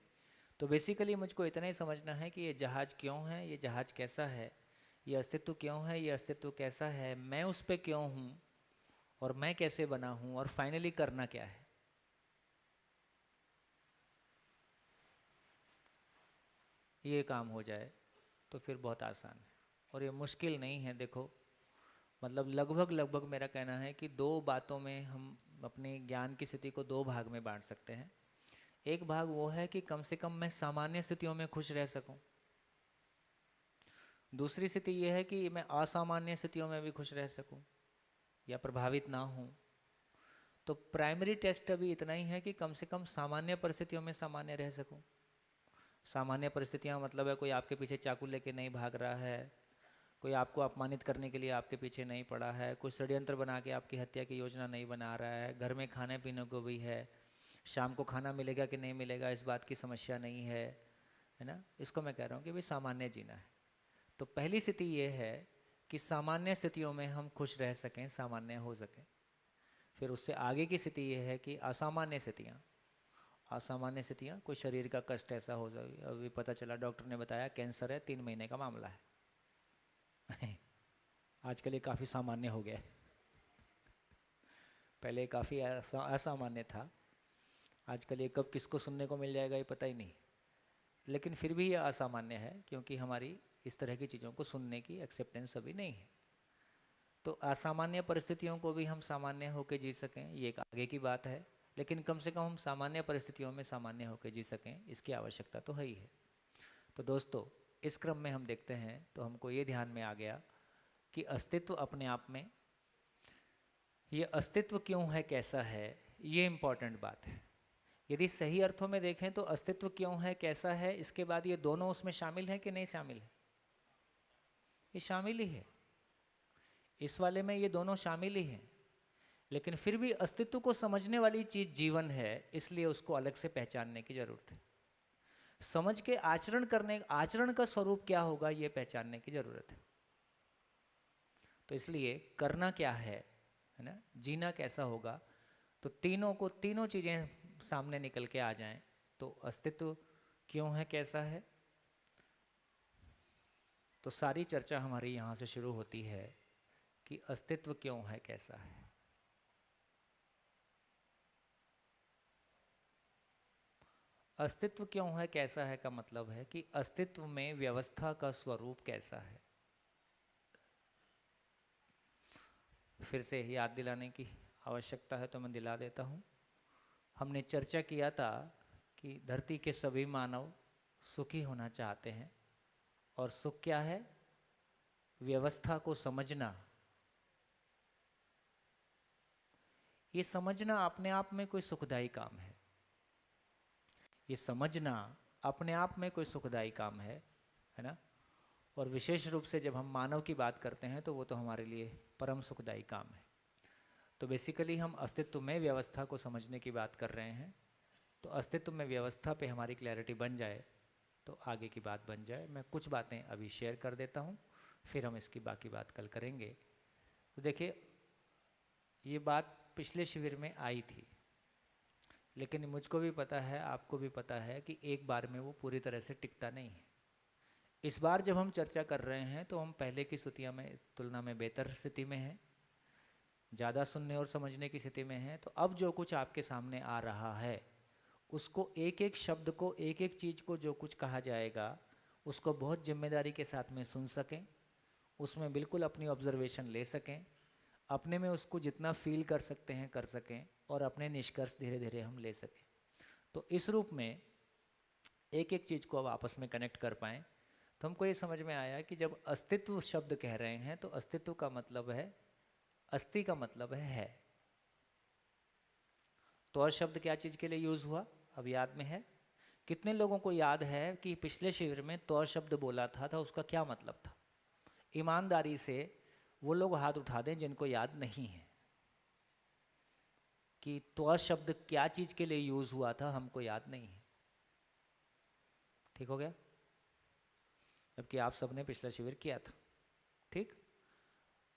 तो बेसिकली मुझको इतना ही समझना है कि ये जहाज क्यों है, ये जहाज कैसा है, ये अस्तित्व क्यों है, ये अस्तित्व कैसा है, मैं उस पर क्यों हूँ, और मैं कैसे बना हूँ, और फाइनली करना क्या है। ये काम हो जाए तो फिर बहुत आसान है, और ये मुश्किल नहीं है। देखो, मतलब लगभग मेरा कहना है कि दो बातों में हम अपने ज्ञान की स्थिति को दो भाग में बांट सकते हैं। एक भाग वो है कि कम से कम मैं सामान्य स्थितियों में खुश रह सकूं। दूसरी स्थिति ये है कि मैं असामान्य स्थितियों में भी खुश रह सकूं या प्रभावित ना हूं। तो प्राइमरी टेस्ट अभी इतना ही है कि कम से कम सामान्य परिस्थितियों में सामान्य रह सकूं। सामान्य परिस्थितियां मतलब है कोई आपके पीछे चाकू लेके नहीं भाग रहा है, कोई आपको अपमानित करने के लिए आपके पीछे नहीं पड़ा है, कोई षड्यंत्र बना के आपकी हत्या की योजना नहीं बना रहा है, घर में खाने पीने को भी है, शाम को खाना मिलेगा कि नहीं मिलेगा इस बात की समस्या नहीं है, है ना। इसको मैं कह रहा हूँ कि भाई सामान्य जीना है। तो पहली स्थिति ये है कि सामान्य स्थितियों में हम खुश रह सकें, सामान्य हो सकें। फिर उससे आगे की स्थिति ये है कि असामान्य स्थितियाँ, कोई शरीर का कष्ट ऐसा हो जाए, अभी पता चला डॉक्टर ने बताया कैंसर है, 3 महीने का मामला है। आजकल ये काफ़ी सामान्य हो गया है, पहले काफ़ी असामान्य था। आजकल ये कब किसको सुनने को मिल जाएगा ये पता ही नहीं, लेकिन फिर भी ये असामान्य है क्योंकि हमारी इस तरह की चीज़ों को सुनने की एक्सेप्टेंस अभी नहीं है। तो असामान्य परिस्थितियों को भी हम सामान्य होकर जी सकें, ये एक आगे की बात है, लेकिन कम से कम हम सामान्य परिस्थितियों में सामान्य होकर जी सकें, इसकी आवश्यकता तो है ही है। तो दोस्तों, इस क्रम में हम देखते हैं तो हमको ये ध्यान में आ गया कि अस्तित्व अपने आप में, ये अस्तित्व क्यों है, कैसा है, ये इम्पॉर्टेंट बात है। यदि सही अर्थों में देखें तो अस्तित्व क्यों है, कैसा है, इसके बाद ये दोनों उसमें शामिल हैं कि नहीं शामिल है? ये शामिल ही है। इस वाले में ये दोनों शामिल ही हैं, लेकिन फिर भी अस्तित्व को समझने वाली चीज जीवन है, इसलिए उसको अलग से पहचानने की जरूरत है। समझ के आचरण का स्वरूप क्या होगा ये पहचानने की जरूरत है। तो इसलिए करना क्या है ना, जीना कैसा होगा, तो तीनों चीजें सामने निकल के आ जाएं तो अस्तित्व क्यों है, कैसा है, तो सारी चर्चा हमारी यहाँ से शुरू होती है कि अस्तित्व क्यों है, कैसा है। अस्तित्व क्यों है, कैसा है का मतलब है कि अस्तित्व में व्यवस्था का स्वरूप कैसा है। फिर से याद दिलाने की आवश्यकता है तो मैं दिला देता हूँ। हमने चर्चा किया था कि धरती के सभी मानव सुखी होना चाहते हैं, और सुख क्या है, व्यवस्था को समझना। ये समझना अपने आप में कोई सुखदायी काम है, ये समझना अपने आप में कोई सुखदायी काम है ना। और विशेष रूप से जब हम मानव की बात करते हैं तो वो तो हमारे लिए परम सुखदायी काम है। तो बेसिकली हम अस्तित्व में व्यवस्था को समझने की बात कर रहे हैं। तो अस्तित्व में व्यवस्था पे हमारी क्लैरिटी बन जाए तो आगे की बात बन जाए। मैं कुछ बातें अभी शेयर कर देता हूँ, फिर हम इसकी बाकी बात कल करेंगे। तो देखिए, ये बात पिछले शिविर में आई थी, लेकिन मुझको भी पता है, आपको भी पता है कि एक बार में वो पूरी तरह से टिकता नहीं है। इस बार जब हम चर्चा कर रहे हैं तो हम पहले की स्तुतियों में तुलना में बेहतर स्थिति में हैं, ज़्यादा सुनने और समझने की स्थिति में हैं। तो अब जो कुछ आपके सामने आ रहा है उसको, एक एक शब्द को, एक एक चीज़ को जो कुछ कहा जाएगा उसको बहुत जिम्मेदारी के साथ में सुन सकें, उसमें बिल्कुल अपनी ऑब्जर्वेशन ले सकें, अपने में उसको जितना फील कर सकते हैं कर सकें, और अपने निष्कर्ष धीरे धीरे हम ले सकें। तो इस रूप में एक एक चीज़ को अब आपस में कनेक्ट कर पाएँ। तो हमको ये समझ में आया कि जब अस्तित्व शब्द कह रहे हैं तो अस्तित्व का मतलब है, अस्ति का मतलब है। तो शब्द क्या चीज़ के लिए यूज़ हुआ, अब याद में है? कितने लोगों को याद है कि पिछले शिविर में तो शब्द बोला था उसका क्या मतलब था? ईमानदारी से वो लोग हाथ उठा दें जिनको याद नहीं है कि तो शब्द क्या चीज़ के लिए यूज़ हुआ था, हमको याद नहीं है। ठीक हो गया? जबकि आप सबने पिछला शिविर किया था। ठीक,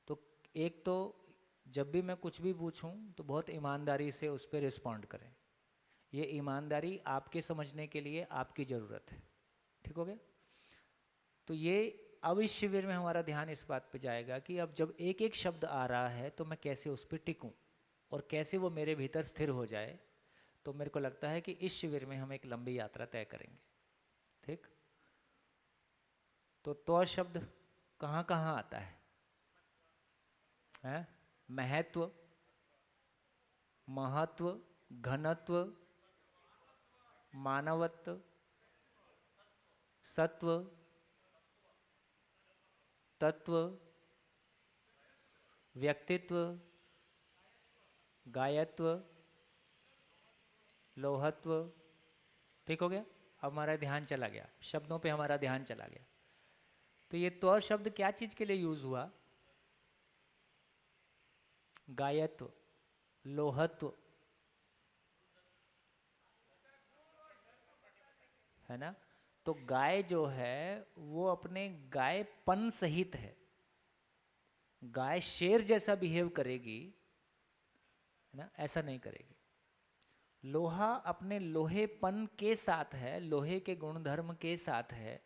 तो एक तो जब भी मैं कुछ भी पूछूं तो बहुत ईमानदारी से उस पर रिस्पॉन्ड करें। ये ईमानदारी आपके समझने के लिए आपकी ज़रूरत है। ठीक हो गया? तो ये अब इस शिविर में हमारा ध्यान इस बात पे जाएगा कि अब जब एक एक शब्द आ रहा है तो मैं कैसे उस पर टिकूं और कैसे वो मेरे भीतर स्थिर हो जाए। तो मेरे को लगता है कि इस शिविर में हम एक लंबी यात्रा तय करेंगे। ठीक, तो शब्द कहाँ कहाँ आता है? महत्व, महत्व, घनत्व, मानवत्व, सत्व, तत्व, व्यक्तित्व, गायत्व, लोहत्व। ठीक हो गया? अब हमारा ध्यान चला गया, शब्दों पे हमारा ध्यान चला गया। तो ये तो शब्द क्या चीज के लिए यूज हुआ? गायत्व, लोहत्व, है ना। तो गाय जो है वो अपने गायपन सहित है। गाय शेर जैसा बिहेव करेगी, है ना, ऐसा नहीं करेगी। लोहा अपने लोहेपन के साथ है, लोहे के गुणधर्म के साथ है,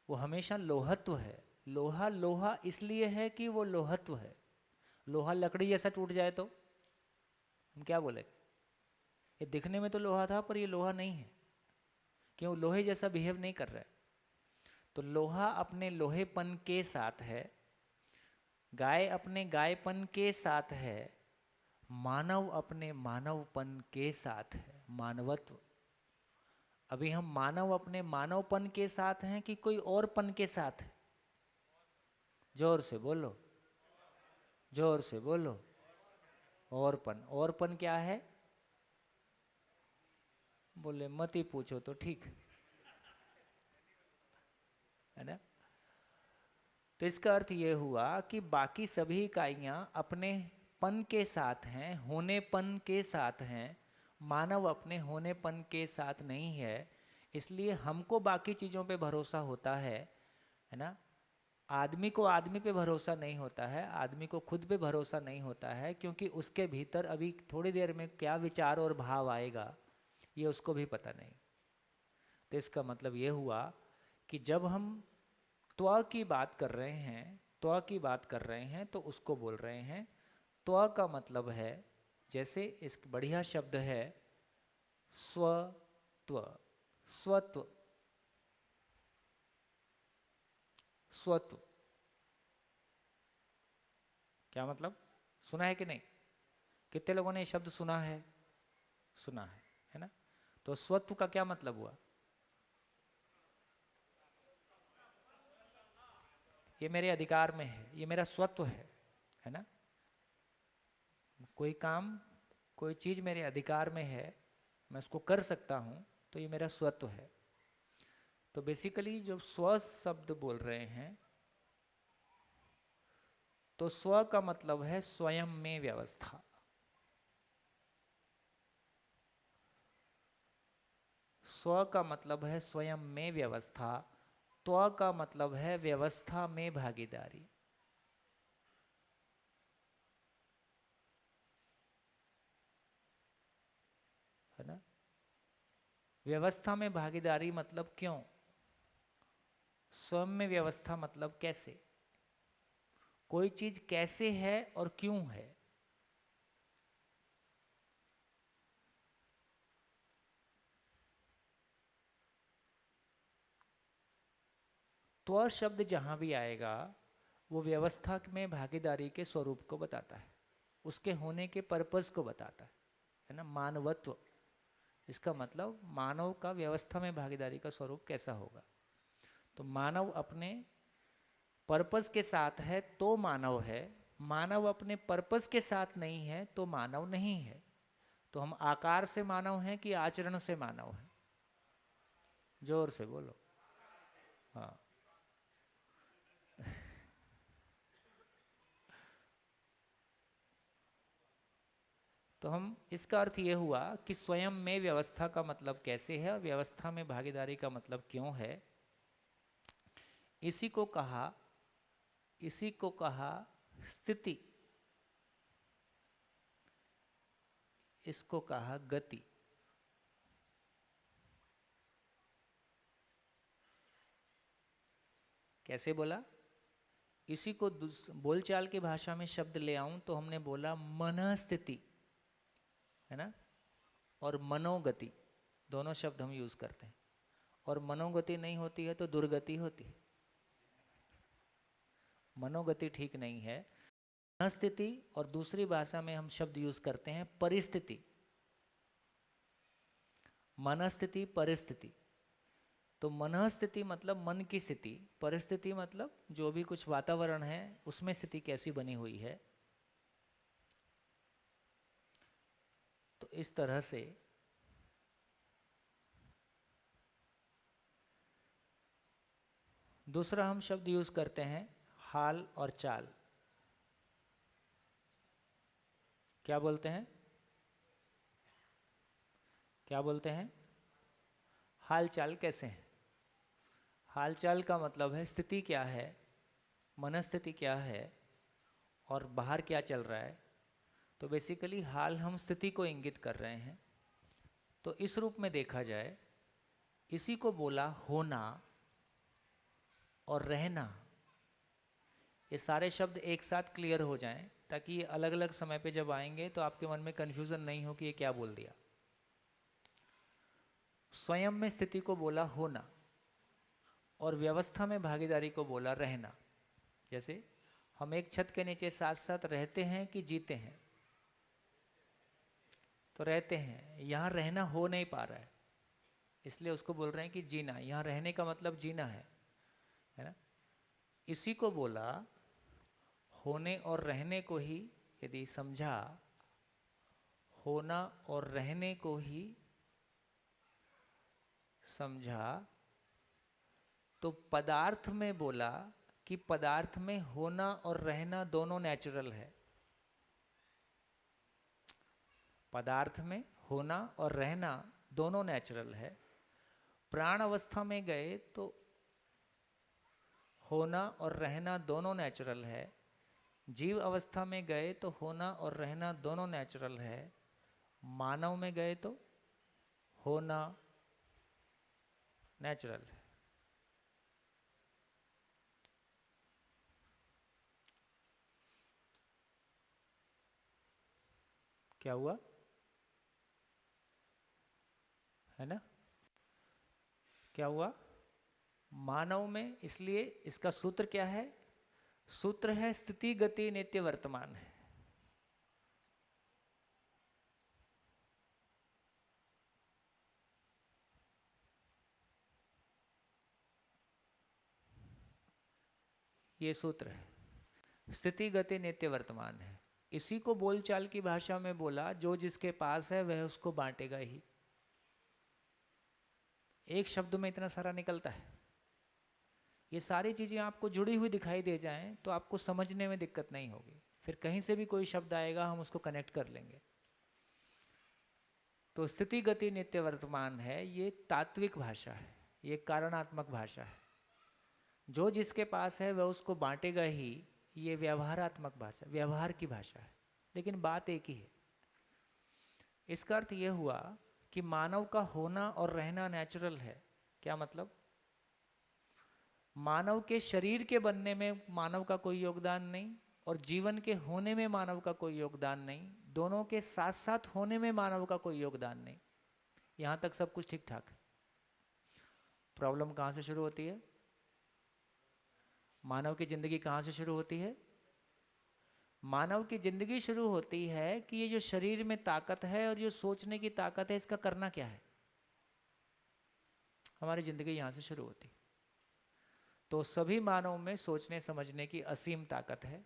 वो हमेशा लोहत्व है। लोहा लोहा इसलिए है कि वो लोहत्व है। लोहा लकड़ी जैसा टूट जाए तो हम क्या बोलेंगे? ये दिखने में तो लोहा था पर ये लोहा नहीं है, क्यों? लोहे जैसा बिहेव नहीं कर रहा है। तो लोहा अपने लोहेपन के साथ है, गाय अपने गायपन के साथ है, मानव अपने मानवपन के साथ है, मानवत्व। अभी हम मानव अपने मानवपन के साथ हैं कि कोई और पन के साथ है? जोर से बोलो, जोर से बोलो। औरपन। औरपन क्या है? बोले मत ही पूछो तो ठीक है ना। तो इसका अर्थ ये हुआ कि बाकी सभी इकाइयाँ अपने पन के साथ हैं, होनेपन के साथ हैं, मानव अपने होनेपन के साथ नहीं है। इसलिए हमको बाकी चीज़ों पे भरोसा होता है ना। आदमी को आदमी पे भरोसा नहीं होता है, आदमी को खुद पे भरोसा नहीं होता है, क्योंकि उसके भीतर अभी थोड़ी देर में क्या विचार और भाव आएगा ये उसको भी पता नहीं। तो इसका मतलब ये हुआ कि जब हम त्व की बात कर रहे हैं, त्व की बात कर रहे हैं तो उसको बोल रहे हैं। त्व का मतलब है, जैसे इस बढ़िया शब्द है स्वत्व, स्वत्व, स्वत्व। क्या मतलब, सुना है कि नहीं? कितने लोगों ने ये शब्द सुना है? सुना है ना? तो स्वत्व का क्या मतलब हुआ? ये मेरे अधिकार में है, ये मेरा स्वत्व है ना। कोई काम, कोई चीज मेरे अधिकार में है, मैं उसको कर सकता हूं, तो ये मेरा स्वत्व है। तो बेसिकली जो स्व शब्द बोल रहे हैं, तो स्व का मतलब है स्वयं में व्यवस्था। स्व का मतलब है स्वयं में व्यवस्था, त्व का मतलब है व्यवस्था में भागीदारी। है ना? व्यवस्था में भागीदारी मतलब क्यों? स्वयं में व्यवस्था मतलब कैसे? कोई चीज कैसे है और क्यों है? त्व शब्द जहां भी आएगा वो व्यवस्था में भागीदारी के स्वरूप को बताता है, उसके होने के पर्पस को बताता है ना। मानवत्व, इसका मतलब मानव का व्यवस्था में भागीदारी का स्वरूप कैसा होगा। तो मानव अपने पर्पस के साथ है तो मानव है, मानव अपने पर्पस के साथ नहीं है तो मानव नहीं है। तो हम आकार से मानव हैं कि आचरण से मानव हैं? जोर से बोलो। हाँ। तो हम, इसका अर्थ ये हुआ कि स्वयं में व्यवस्था का मतलब कैसे है और व्यवस्था में भागीदारी का मतलब क्यों है। इसी को कहा स्थिति, इसको कहा गति। कैसे बोला? इसी को बोलचाल की भाषा में शब्द ले आऊं तो हमने बोला मनस्थिति, है ना, और मनोगति, दोनों शब्द हम यूज करते हैं। और मनोगति नहीं होती है तो दुर्गति होती है। मनोगति ठीक नहीं है। मनस्थिति, और दूसरी भाषा में हम शब्द यूज करते हैं परिस्थिति। मनस्थिति, परिस्थिति। तो मनस्थिति मतलब मन की स्थिति, परिस्थिति मतलब जो भी कुछ वातावरण है उसमें स्थिति कैसी बनी हुई है। तो इस तरह से दूसरा हम शब्द यूज करते हैं हाल और चाल। क्या बोलते हैं? क्या बोलते हैं? हाल चाल कैसे हैं? हाल चाल का मतलब है स्थिति क्या है, मनस्थिति क्या है और बाहर क्या चल रहा है। तो बेसिकली हाल हम स्थिति को इंगित कर रहे हैं। तो इस रूप में देखा जाए, इसी को बोला होना और रहना। ये सारे शब्द एक साथ क्लियर हो जाएं ताकि ये अलग अलग समय पे जब आएंगे तो आपके मन में कन्फ्यूजन नहीं हो कि ये क्या बोल दिया। स्वयं में स्थिति को बोला होना और व्यवस्था में भागीदारी को बोला रहना। जैसे हम एक छत के नीचे साथ साथ रहते हैं कि जीते हैं? तो रहते हैं। यहाँ रहना हो नहीं पा रहा है, इसलिए उसको बोल रहे हैं कि जीना। यहाँ रहने का मतलब जीना है ना। इसी को बोला होने और रहने को ही यदि समझा, होना और रहने को ही समझा, तो पदार्थ में बोला कि पदार्थ में होना और रहना दोनों नेचुरल है। पदार्थ में होना और रहना दोनों नेचुरल है। प्राण अवस्था में गए तो होना और रहना दोनों नेचुरल है। जीव अवस्था में गए तो होना और रहना दोनों नेचुरल है। मानव में गए तो होना नेचुरल है। क्या हुआ? है ना? क्या हुआ? मानव में, इसलिए इसका सूत्र क्या है? सूत्र है स्थिति गति नित्य वर्तमान है। ये सूत्र है, स्थिति गति नित्य वर्तमान है। इसी को बोलचाल की भाषा में बोला, जो जिसके पास है वह उसको बांटेगा ही। एक शब्द में इतना सारा निकलता है। ये सारी चीजें आपको जुड़ी हुई दिखाई दे जाएं तो आपको समझने में दिक्कत नहीं होगी। फिर कहीं से भी कोई शब्द आएगा, हम उसको कनेक्ट कर लेंगे। तो स्थिति गति नित्य वर्तमान है, ये तात्विक भाषा है, ये कारणात्मक भाषा है। जो जिसके पास है वह उसको बांटेगा ही, ये व्यवहारात्मक भाषा, व्यवहार की भाषा है, लेकिन बात एक ही है। इसका अर्थ यह हुआ कि मानव का होना और रहना नेचुरल है। क्या मतलब? मानव के शरीर के बनने में मानव का कोई योगदान नहीं और जीवन के होने में मानव का कोई योगदान नहीं। दोनों के साथ साथ होने में मानव का कोई योगदान नहीं। यहां तक सब कुछ ठीक ठाक है। प्रॉब्लम कहां से शुरू होती है? मानव की जिंदगी कहां से शुरू होती है? मानव की जिंदगी शुरू होती है कि ये जो शरीर में ताकत है और जो सोचने की ताकत है, इसका करना क्या है। हमारी जिंदगी यहां से शुरू होती है। तो सभी मानव में सोचने समझने की असीम ताकत है।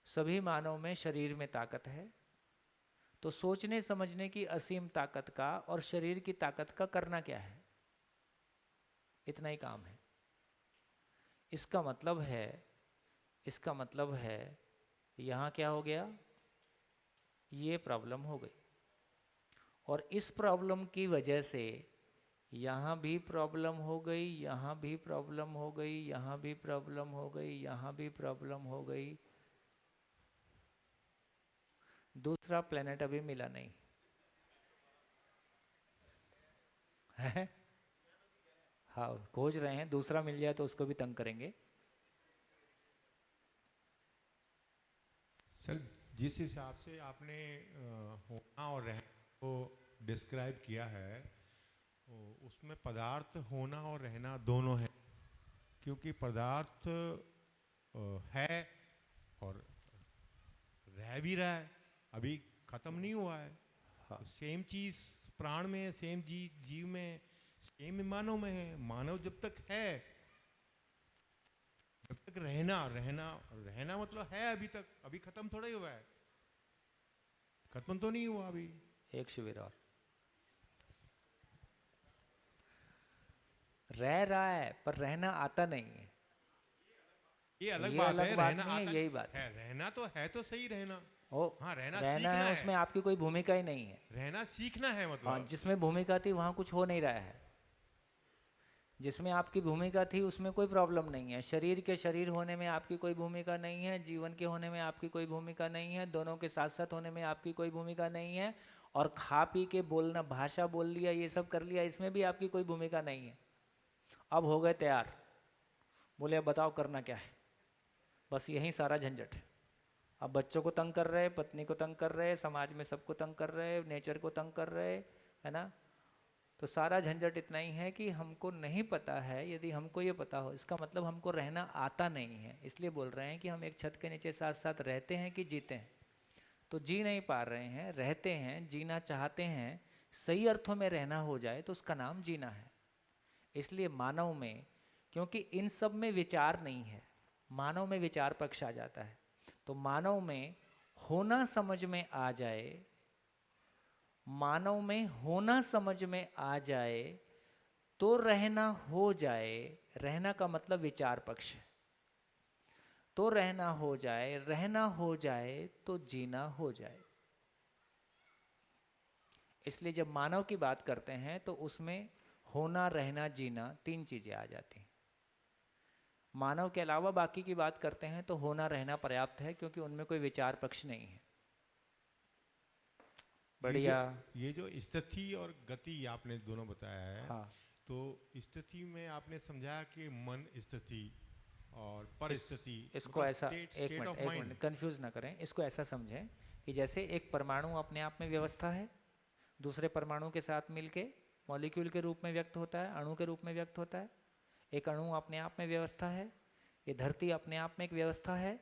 सभी मानव में शरीर में ताकत है। तो सोचने समझने की असीम ताकत का और शरीर की ताकत का करना क्या है? इतना ही काम है। इसका मतलब है यहाँ क्या हो गया? ये प्रॉब्लम हो गई। और इस प्रॉब्लम की वजह से यहाँ भी प्रॉब्लम हो गई, यहाँ भी प्रॉब्लम हो गई, यहाँ भी प्रॉब्लम हो गई, यहाँ भी प्रॉब्लम हो गई। दूसरा प्लेनेट अभी मिला नहीं है। हाँ, खोज रहे हैं, दूसरा मिल जाए तो उसको भी तंग करेंगे। सर, जिस हिसाब से आपने होना और रहना को डिस्क्राइब किया है, उसमें पदार्थ होना और रहना दोनों है। क्योंकि पदार्थ है और रह भी रहा है, अभी खत्म नहीं हुआ है। हाँ। तो सेम चीज प्राण में है, सेम जीव में, सेम मानव में है। मानव जब तक है, जब तक रहना मतलब है अभी तक, अभी खत्म थोड़ा ही हुआ है, खत्म तो नहीं हुआ अभी। एक शिविर और रह रहा है पर रहना आता नहीं है। ये अलग बात है, रहना नहीं है, यही बात है। रहना तो सही रहना। ओ, हाँ, रहना है, सीखना उसमें आपकी कोई भूमिका ही नहीं है। रहना सीखना है मतलब। हाँ, जिसमें भूमिका थी वहां कुछ हो नहीं रहा है। जिसमें आपकी भूमिका थी उसमें कोई प्रॉब्लम नहीं है। शरीर के शरीर होने में आपकी कोई भूमिका नहीं है, जीवन के होने में आपकी कोई भूमिका नहीं है, दोनों के साथ साथ होने में आपकी कोई भूमिका नहीं है। और खा पी के बोलना, भाषा बोल लिया, ये सब कर लिया, इसमें भी आपकी कोई भूमिका नहीं है। अब हो गए तैयार, बोले अब बताओ करना क्या है। बस यही सारा झंझट है। अब बच्चों को तंग कर रहे, पत्नी को तंग कर रहे, समाज में सबको तंग कर रहे, नेचर को तंग कर रहे, है ना। तो सारा झंझट इतना ही है कि हमको नहीं पता है। यदि हमको ये पता हो, इसका मतलब हमको रहना आता नहीं है। इसलिए बोल रहे हैं कि हम एक छत के नीचे साथ साथ रहते हैं कि जीते हैं। तो जी नहीं पा रहे हैं, रहते हैं, जीना चाहते हैं। सही अर्थों में रहना हो जाए तो उसका नाम जीना है। इसलिए मानव में, क्योंकि इन सब में विचार नहीं है, मानव में विचार पक्ष आ जाता है। तो मानव में होना समझ में आ जाए, मानव में होना समझ में आ जाए तो रहना हो जाए, रहना का मतलब विचार पक्ष है, तो रहना हो जाए, रहना हो जाए तो जीना हो जाए। इसलिए जब मानव की बात करते हैं तो उसमें होना, रहना, जीना 3 चीजें आ जाती हैं। मानव के अलावा बाकी की बात करते हैं तो होना रहना पर्याप्त है, क्योंकि उनमें कोई विचार पक्ष नहीं है। बढ़िया। ये जो स्थिति और गति आपने दोनों बताया है, हाँ। तो स्थिति में आपने समझाया कि मन स्थिति और परिस्थिति, इसको ऐसा एक मिनट कंफ्यूज ना करें, इसको ऐसा समझें कि जैसे एक परमाणु अपने आप में व्यवस्था है, दूसरे परमाणु के साथ मिलके मॉलिक्यूल के रूप में व्यक्त होता है, अणु के रूप में व्यक्त होता है। एक अणु अपने आप में व्यवस्था है, ये धरती अपने आप में एक व्यवस्था है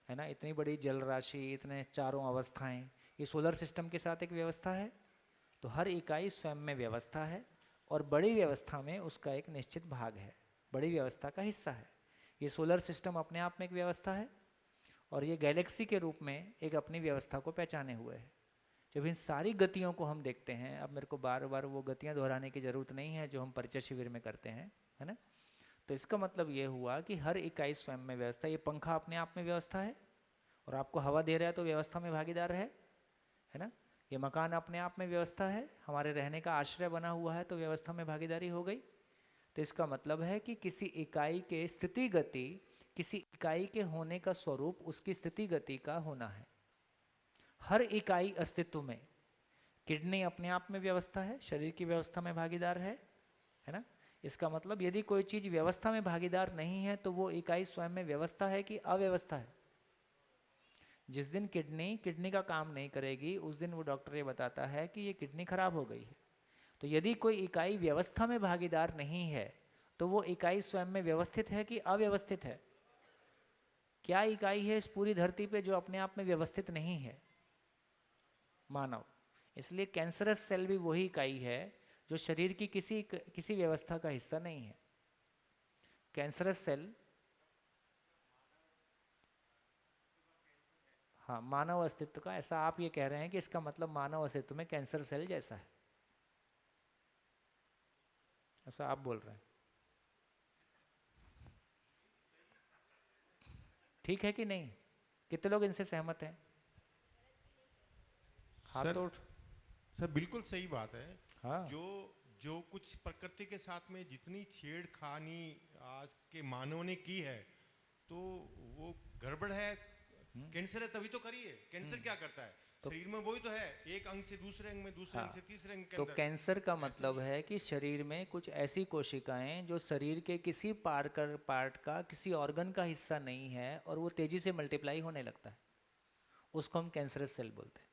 ना, इतनी बड़ी जल राशि, इतने चारों अवस्थाएं, ये सोलर सिस्टम के साथ एक व्यवस्था है। तो हर इकाई स्वयं में व्यवस्था है और बड़ी व्यवस्था में उसका एक निश्चित भाग है, बड़ी व्यवस्था का हिस्सा है। ये सोलर सिस्टम अपने आप में एक व्यवस्था है और ये गैलेक्सी के रूप में एक अपनी व्यवस्था को पहचाने हुए है। जब इन सारी गतियों को हम देखते हैं, अब मेरे को बार बार वो गतियां दोहराने की ज़रूरत नहीं है जो हम परिचय शिविर में करते हैं, है ना। तो इसका मतलब ये हुआ कि हर इकाई स्वयं में व्यवस्था, ये पंखा अपने आप में व्यवस्था है और आपको हवा दे रहा है तो व्यवस्था में भागीदार है ना। ये मकान अपने आप में व्यवस्था है, हमारे रहने का आश्रय बना हुआ है तो व्यवस्था में भागीदारी हो गई। तो इसका मतलब है कि किसी इकाई के स्थिति गति, किसी इकाई के होने का स्वरूप उसकी स्थिति गति का होना है। हर इकाई अस्तित्व में, किडनी अपने आप में व्यवस्था है, शरीर की व्यवस्था में भागीदार है ना। इसका मतलब यदि कोई चीज व्यवस्था में भागीदार नहीं है तो वो इकाई स्वयं में व्यवस्था है कि अव्यवस्था है। जिस दिन किडनी का काम नहीं करेगी उस दिन वो डॉक्टर ये बताता है कि ये किडनी खराब हो गई है। तो यदि कोई इकाई व्यवस्था में भागीदार नहीं है तो वो इकाई स्वयं में व्यवस्थित है कि अव्यवस्थित है? क्या इकाई है इस पूरी धरती पे जो अपने आप में व्यवस्थित नहीं है? मानव। इसलिए कैंसरस सेल भी वही इकाई है जो शरीर की किसी व्यवस्था का हिस्सा नहीं है। कैंसरस सेल, हाँ, मानव अस्तित्व का, ऐसा आप ये कह रहे हैं कि इसका मतलब मानव अस्तित्व में कैंसर सेल जैसा है, ऐसा आप बोल रहे हैं। ठीक है कि नहीं? कितने लोग इनसे सहमत हैं? हाथ तो उठ। सर बिल्कुल सही बात है। हाँ। जो कुछ प्रकृति के साथ में जितनी छेड़खानी आज के मानव ने की है तो वो गड़बड़ है। कैंसर है तभी तो करिए। कैंसर क्या करता है? तो शरीर में वही तो है, एक अंग से दूसरे अंग में, दूसरे अंग से तीसरे अंग के तो अंदर। कैंसर का मतलब है कि शरीर में कुछ ऐसी कोशिकाएं जो शरीर के किसी पार्ट का, किसी ऑर्गन का हिस्सा नहीं है और वो तेजी से मल्टीप्लाई होने लगता है, उसको हम कैंसरस सेल बोलते हैं,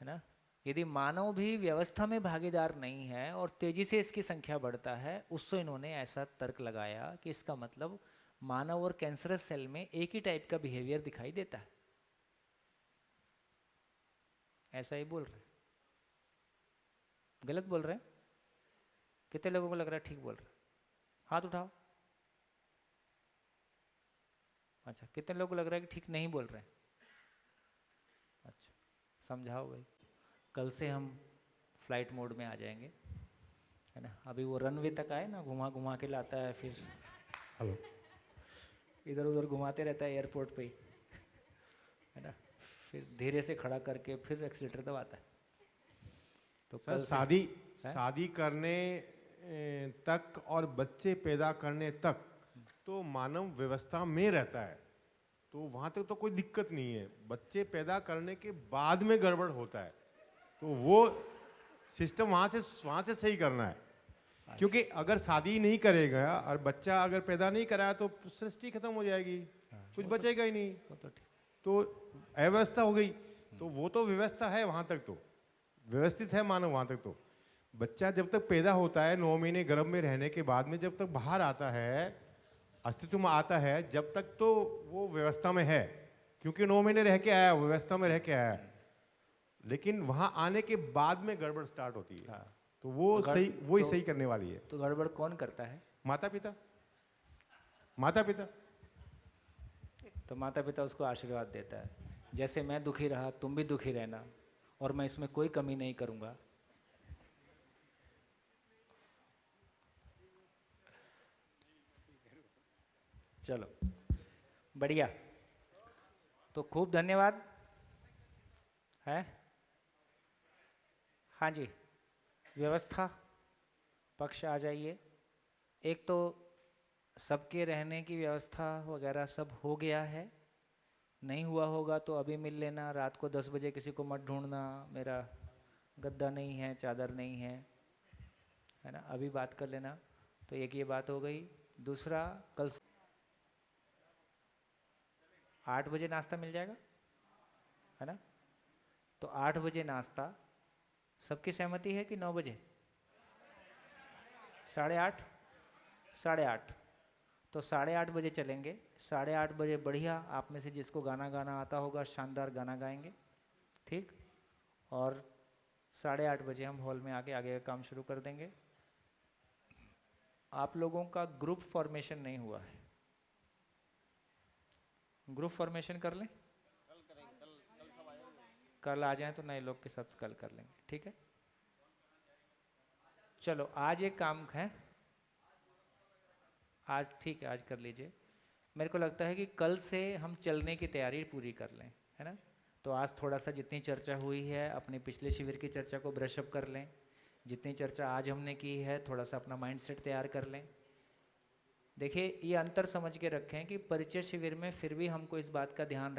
है ना। यदि मानव भी व्यवस्था में भागीदार नहीं है और तेजी से इसकी संख्या बढ़ता है, उससे इन्होंने ऐसा तर्क लगाया कि इसका मतलब मानव और कैंसरस सेल में एक ही टाइप का बिहेवियर दिखाई देता है। ऐसा ही बोल रहे हैं? गलत बोल रहे हैं? कितने लोगों को लग रहा है ठीक बोल रहे हैं? हाथ उठाओ। अच्छा, कितने लोगों को लग रहा है कि ठीक नहीं बोल रहे हैं? अच्छा, समझाओ भाई। कल से हम फ्लाइट मोड में आ जाएंगे, है ना। अभी वो रनवे तक आए ना, घुमा घुमा के लाता है, फिर हेलो इधर उधर घुमाते रहता है एयरपोर्ट पे ही, है ना। फिर धीरे से खड़ा करके फिर एक्सीलेटर दबाता है। तो सर शादी करने तक और बच्चे पैदा करने तक तो मानव व्यवस्था में रहता है, तो वहाँ तक तो कोई दिक्कत नहीं है। बच्चे पैदा करने के बाद में गड़बड़ होता है, तो वो सिस्टम वहाँ से सही करना है। क्योंकि अगर शादी नहीं करेगा और बच्चा अगर पैदा नहीं कराया तो सृष्टि खत्म हो जाएगी, कुछ बचेगा ही नहीं। तो अव्यवस्था हो गई, तो वो तो व्यवस्था है, वहाँ तक तो व्यवस्थित है मानव। वहाँ तक तो बच्चा जब तक पैदा होता है, 9 महीने गर्भ में रहने के बाद में जब तक बाहर आता है, अस्तित्व में आता है, जब तक तो वो व्यवस्था में है, क्योंकि 9 महीने रह के आया, व्यवस्था में रह के आया। लेकिन वहाँ आने के बाद में गड़बड़ स्टार्ट होती है। हाँ। तो वो सही, वही सही करने वाली है। तो गड़बड़ कौन करता है? माता पिता। माता पिता तो माता पिता उसको आशीर्वाद देता है, जैसे मैं दुखी रहा तुम भी दुखी रहना और मैं इसमें कोई कमी नहीं करूँगा। चलो बढ़िया, तो खूब धन्यवाद है। हाँ जी, व्यवस्था पक्ष आ जाइए। एक तो सबके रहने की व्यवस्था वगैरह सब हो गया है, नहीं हुआ होगा तो अभी मिल लेना। रात को 10 बजे किसी को मत ढूंढना, मेरा गद्दा नहीं है, चादर नहीं है ना, अभी बात कर लेना। तो एक ये बात हो गई। दूसरा, कल 8 बजे नाश्ता मिल जाएगा, है ना? तो 8 बजे नाश्ता, सबकी सहमति है कि 9 बजे? 8:30? 8:30, तो 8:30 बजे चलेंगे। 8:30 बजे बढ़िया, आप में से जिसको गाना गाना आता होगा शानदार गाना गाएंगे, ठीक? और 8:30 बजे हम हॉल में आगे का काम शुरू कर देंगे। आप लोगों का ग्रुप फॉर्मेशन नहीं हुआ है, ग्रुप फॉर्मेशन कर लें? कल आ जाएं तो नए लोग के साथ कल कर लेंगे, ठीक है? चलो आज एक काम है, आज ठीक है, आज कर लीजिए। मेरे को लगता है कि कल से हम चलने की तैयारी पूरी कर लें, है ना? तो आज थोड़ा सा जितनी चर्चा हुई है अपने पिछले शिविर की चर्चा को ब्रशअप कर लें। जितनी चर्चा आज हमने की है थोड़ा सा अपना माइंडसेट तैयार कर लें। देखिए, ये अंतर समझ के रखें कि परिचय शिविर में फिर भी हमको इस बात का ध्यान